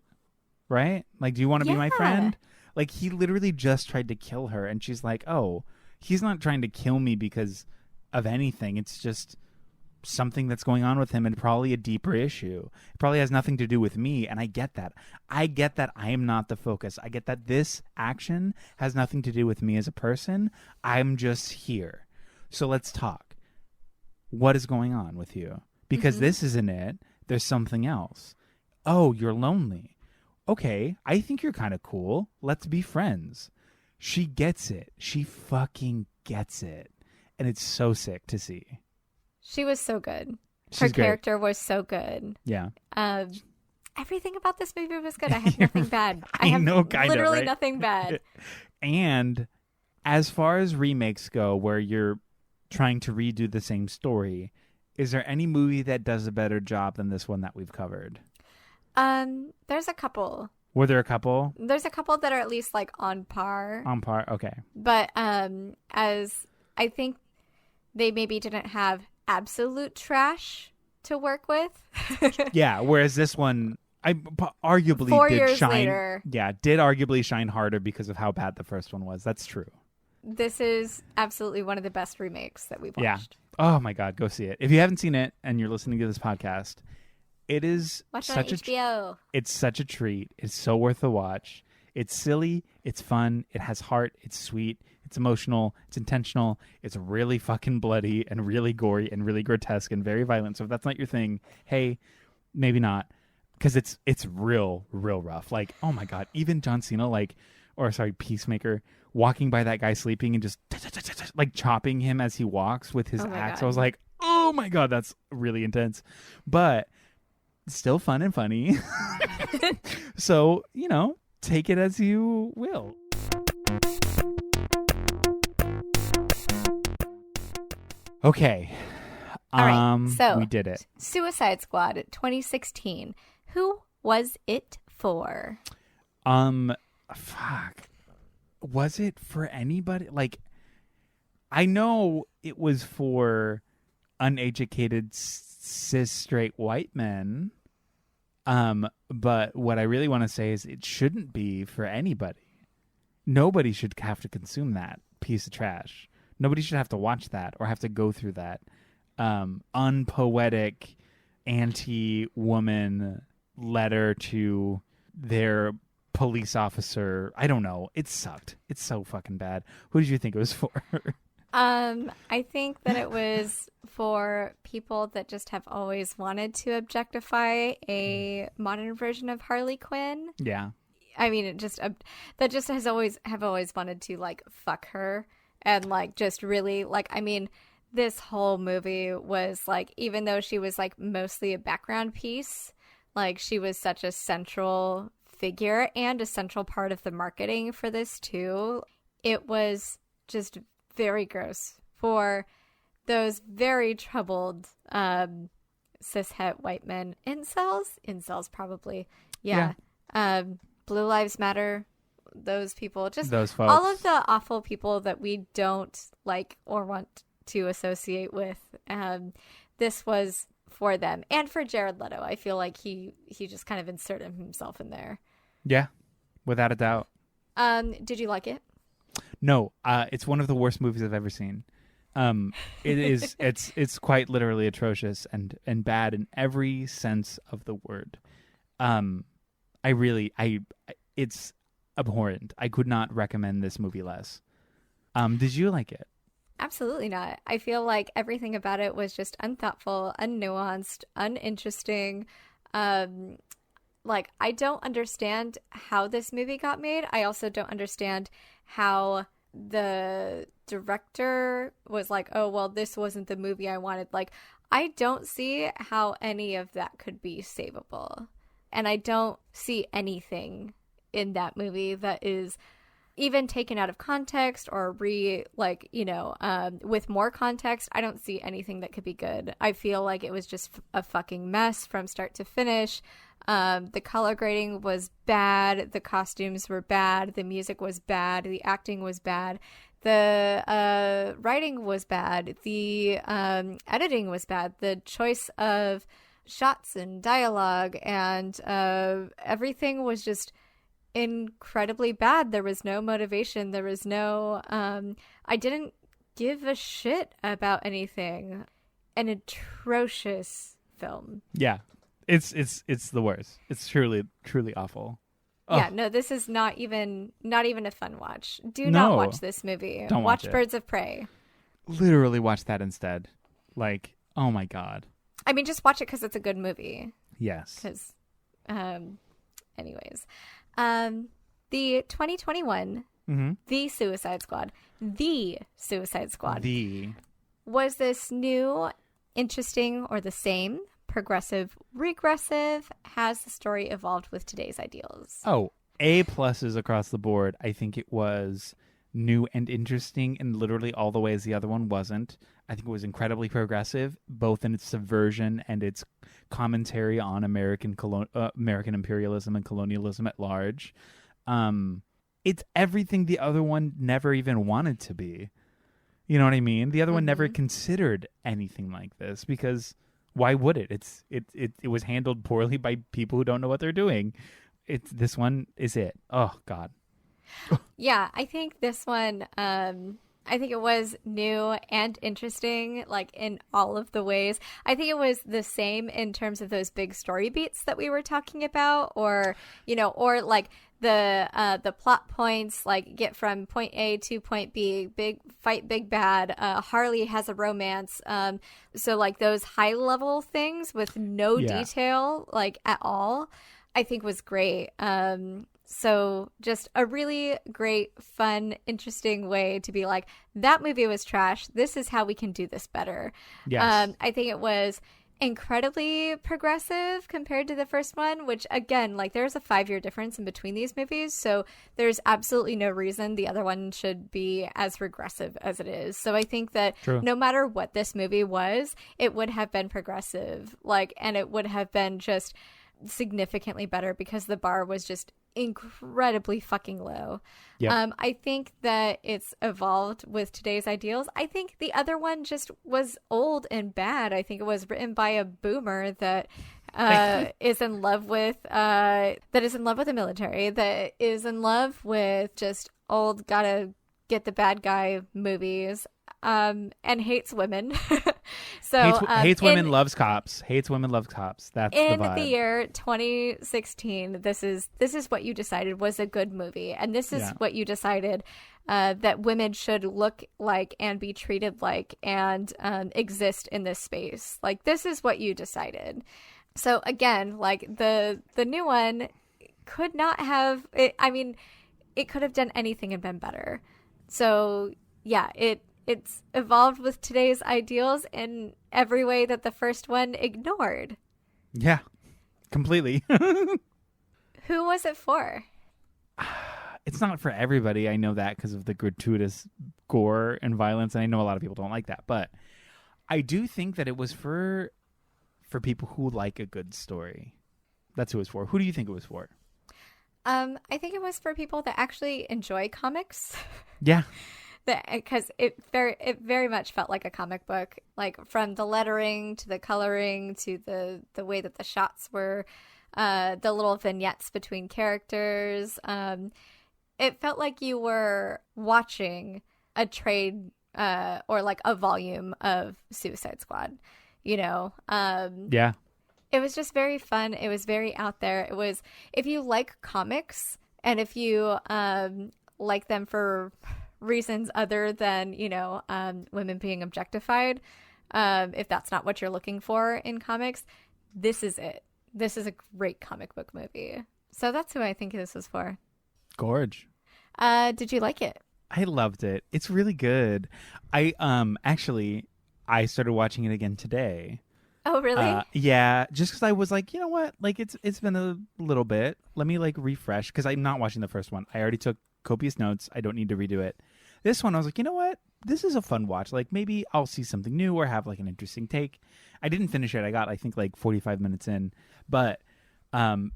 right? Like, do you want to be my friend? Like, he literally just tried to kill her. And she's like, oh, he's not trying to kill me because of anything. It's just something that's going on with him, and probably a deeper issue. It probably has nothing to do with me, and I get that. I am not the focus. I get that this action has nothing to do with me as a person. I'm just here. So let's talk. What is going on with you? Because this isn't it. There's something else. Oh, you're lonely. Okay, I think you're kind of cool. Let's be friends. She gets it. She fucking gets it. And it's so sick to see. She was so good. Her character was so good. Yeah. Everything about this movie was good. I have nothing bad. I have literally right? nothing bad. And as far as remakes go, where you're trying to redo the same story, is there any movie that does a better job than this one that we've covered? There's a couple. Were there a couple? There's a couple that are at least like on par. On par, okay. But as I think they maybe didn't have absolute trash to work with. Yeah, whereas this one, I arguably 4 did years shine. Later, did arguably shine harder because of how bad the first one was. That's true. This is absolutely one of the best remakes that we've watched. Yeah. Oh my God, go see it. If you haven't seen it and you're listening to this podcast, it is such it's such a treat. It's so worth the watch. It's silly. It's fun. It has heart. It's sweet. It's emotional. It's intentional. It's really fucking bloody and really gory and really grotesque and very violent. So if that's not your thing, hey, maybe not, because it's real rough. Like, oh my God, even John Cena, Peacemaker, walking by that guy sleeping and just like chopping him as he walks with his axe. God. I was like, oh my God, that's really intense, but still fun and funny. So, take it as you will. Okay. All right, so we did it. Suicide Squad 2016. Who was it for? Fuck. Was it for anybody? Like, I know it was for uneducated cis straight white men. But what I really want to say is it shouldn't be for anybody. Nobody should have to consume that piece of trash. Nobody should have to watch that or have to go through that unpoetic anti-woman letter to their police officer. I don't know. It sucked. It's so fucking bad. Who did you think it was for? I think that it was for people that just have always wanted to objectify a modern version of Harley Quinn. Yeah. I mean, it just that just have always wanted to like fuck her and like just really like. I mean, this whole movie was like, even though she was like mostly a background piece, like she was such a central figure and a central part of the marketing for this too. It was just very gross for those very troubled cishet white men. Incels probably. Yeah. Blue Lives Matter, those people, just those folks. All of the awful people that we don't like or want to associate with. This was for them and for Jared Leto. I feel like he just kind of inserted himself in there. Yeah, without a doubt. Did you like it? No, it's one of the worst movies I've ever seen. It is. It's quite literally atrocious and bad in every sense of the word. It's abhorrent. I could not recommend this movie less. Did you like it? Absolutely not. I feel like everything about it was just unthoughtful, unnuanced, uninteresting. Like, I don't understand how this movie got made. I also don't understand how the director was like, oh, well, this wasn't the movie I wanted. Like, I don't see how any of that could be savable. And I don't see anything in that movie that is even taken out of context or with more context. I don't see anything that could be good. I feel like it was just a fucking mess from start to finish. The color grading was bad. The costumes were bad. The music was bad. The acting was bad. The writing was bad. The editing was bad. The choice of shots and dialogue and everything was just incredibly bad. There was no motivation. There was no I didn't give a shit about anything. An atrocious film. Yeah. It's the worst. It's truly awful. Yeah, no, this is not even a fun watch. Do not watch this movie. Don't watch it. Birds of Prey. Literally watch that instead. Like, oh my God. I mean, just watch it because it's a good movie. Yes. Because, anyways, the 2021, The Suicide Squad, was this new, interesting, or the same, progressive, regressive? Has the story evolved with today's ideals? Oh, A pluses across the board. I think it was new and interesting in literally all the ways the other one wasn't. I think it was incredibly progressive, both in its subversion and its commentary on American imperialism and colonialism at large. It's everything the other one never even wanted to be. You know what I mean? The other one never considered anything like this because why would it? It was handled poorly by people who don't know what they're doing. This one is it. Oh God. Yeah, I think this one, I think it was new and interesting, like in all of the ways. I think it was the same in terms of those big story beats that we were talking about, or like the plot points, like get from point A to point B, big fight, big bad. Harley has a romance. So like those high level things with no detail, like at all, I think was great. So just a really great, fun, interesting way to be like, that movie was trash. This is how we can do this better. Yes. I think it was incredibly progressive compared to the first one, which again, like there's a 5-year difference in between these movies, so there's absolutely no reason the other one should be as regressive as it is. So I think that no matter what this movie was, it would have been progressive, like, and it would have been just significantly better because the bar was just incredibly fucking low. I think that it's evolved with today's ideals. I think the other one just was old and bad. I think it was written by a boomer that is in love with the military, that is in love with just old gotta get the bad guy movies, and hates women. So hates women, loves cops. Hates women, loves cops. That's the vibe. In the year 2016, this is what you decided was a good movie, and this is what you decided that women should look like and be treated like and exist in this space. Like, this is what you decided. So again, like the new one could not have. It could have done anything and been better. So yeah, it's evolved with today's ideals in every way that the first one ignored. Yeah, completely. Who was it for? It's not for everybody. I know that because of the gratuitous gore and violence. And I know a lot of people don't like that. But I do think that it was for people who like a good story. That's who it was for. Who do you think it was for? I think it was for people that actually enjoy comics. Yeah. Because it very much felt like a comic book, like from the lettering to the coloring to the way that the shots were, the little vignettes between characters. It felt like you were watching a trade or like a volume of Suicide Squad, you know? Yeah. It was just very fun. It was very out there. It was, if you like comics and if you like them for reasons other than, you know, women being objectified, if that's not what you're looking for in comics, this is it. This is a great comic book movie. So that's who I think this was for. Gorge. Did you like it? I loved it. It's really good. I started watching it again today. Oh, really? Yeah, just because I was like, you know what? Like, it's been a little bit. Let me, like, refresh, because I'm not watching the first one. I already took copious notes. I don't need to redo it. This one, I was like, you know what? This is a fun watch. Like, maybe I'll see something new or have, like, an interesting take. I didn't finish it. I got, I think, like, 45 minutes in. But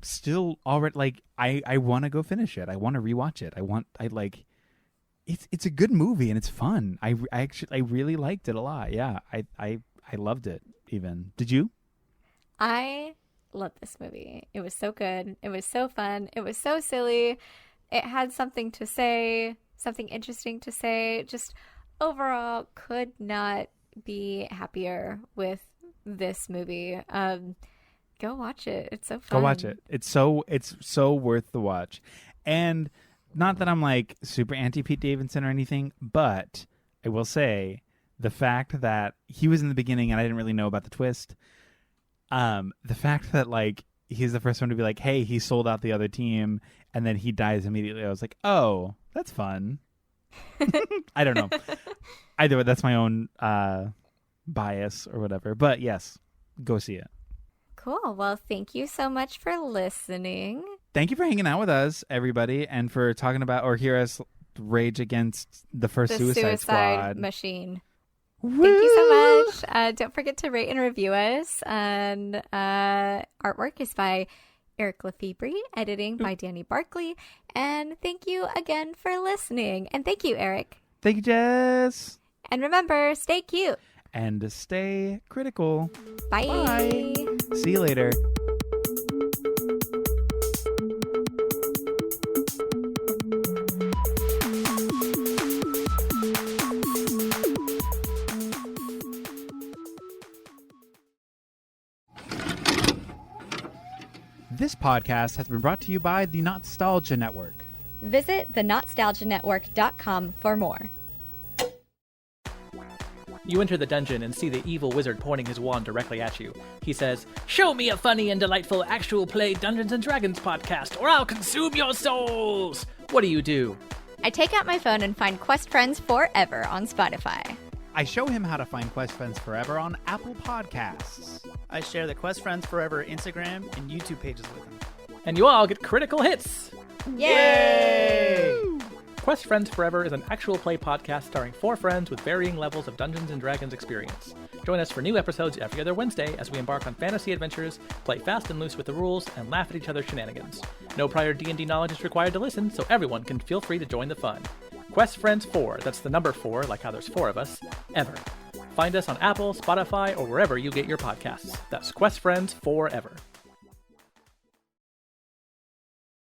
still already, like, I want to go finish it. I want to rewatch it. It's a good movie, and it's fun. I really liked it a lot. Yeah, I loved it. Even did you? I love this movie. It was so good. It was so fun. It was so silly. It had something to say, something interesting to say. Just overall, could not be happier with this movie. Go watch it. It's so fun. Go watch it. It's so worth the watch. And not that I'm like super anti Pete Davidson or anything, but I will say, the fact that he was in the beginning and I didn't really know about the twist, the fact that like he's the first one to be like, hey, he sold out the other team and then he dies immediately. I was like, oh, that's fun. I don't know. Either way, that's my own bias or whatever. But yes, go see it. Cool. Well, thank you so much for listening. Thank you for hanging out with us, everybody, and for talking about or hear us rage against the first Suicide Squad machine. Woo! Thank you so much. Don't forget to rate and review us. And artwork is by Eric Lefebvre, editing by Danny Barkley. And thank you again for listening. And thank you, Eric. Thank you, Jess. And remember, stay cute. And stay critical. Bye. Bye. See you later. This podcast has been brought to you by the NOTstalgia Network. Visit the NOTstalgiaNetwork.com for more. You enter the dungeon and see the evil wizard pointing his wand directly at you. He says, "Show me a funny and delightful actual play Dungeons & Dragons podcast, or I'll consume your souls!" What do? I take out my phone and find Quest Friends Forever on Spotify. I show him how to find Quest Friends Forever on Apple Podcasts. I share the Quest Friends Forever Instagram and YouTube pages with them. And you all get critical hits! Yay! Quest Friends Forever is an actual play podcast starring 4 friends with varying levels of Dungeons & Dragons experience. Join us for new episodes every other Wednesday as we embark on fantasy adventures, play fast and loose with the rules, and laugh at each other's shenanigans. No prior D&D knowledge is required to listen, so everyone can feel free to join the fun. Quest Friends 4, that's the number 4, like how there's 4 of us, ever. Find us on Apple, Spotify, or wherever you get your podcasts. That's Quest Friends Forever.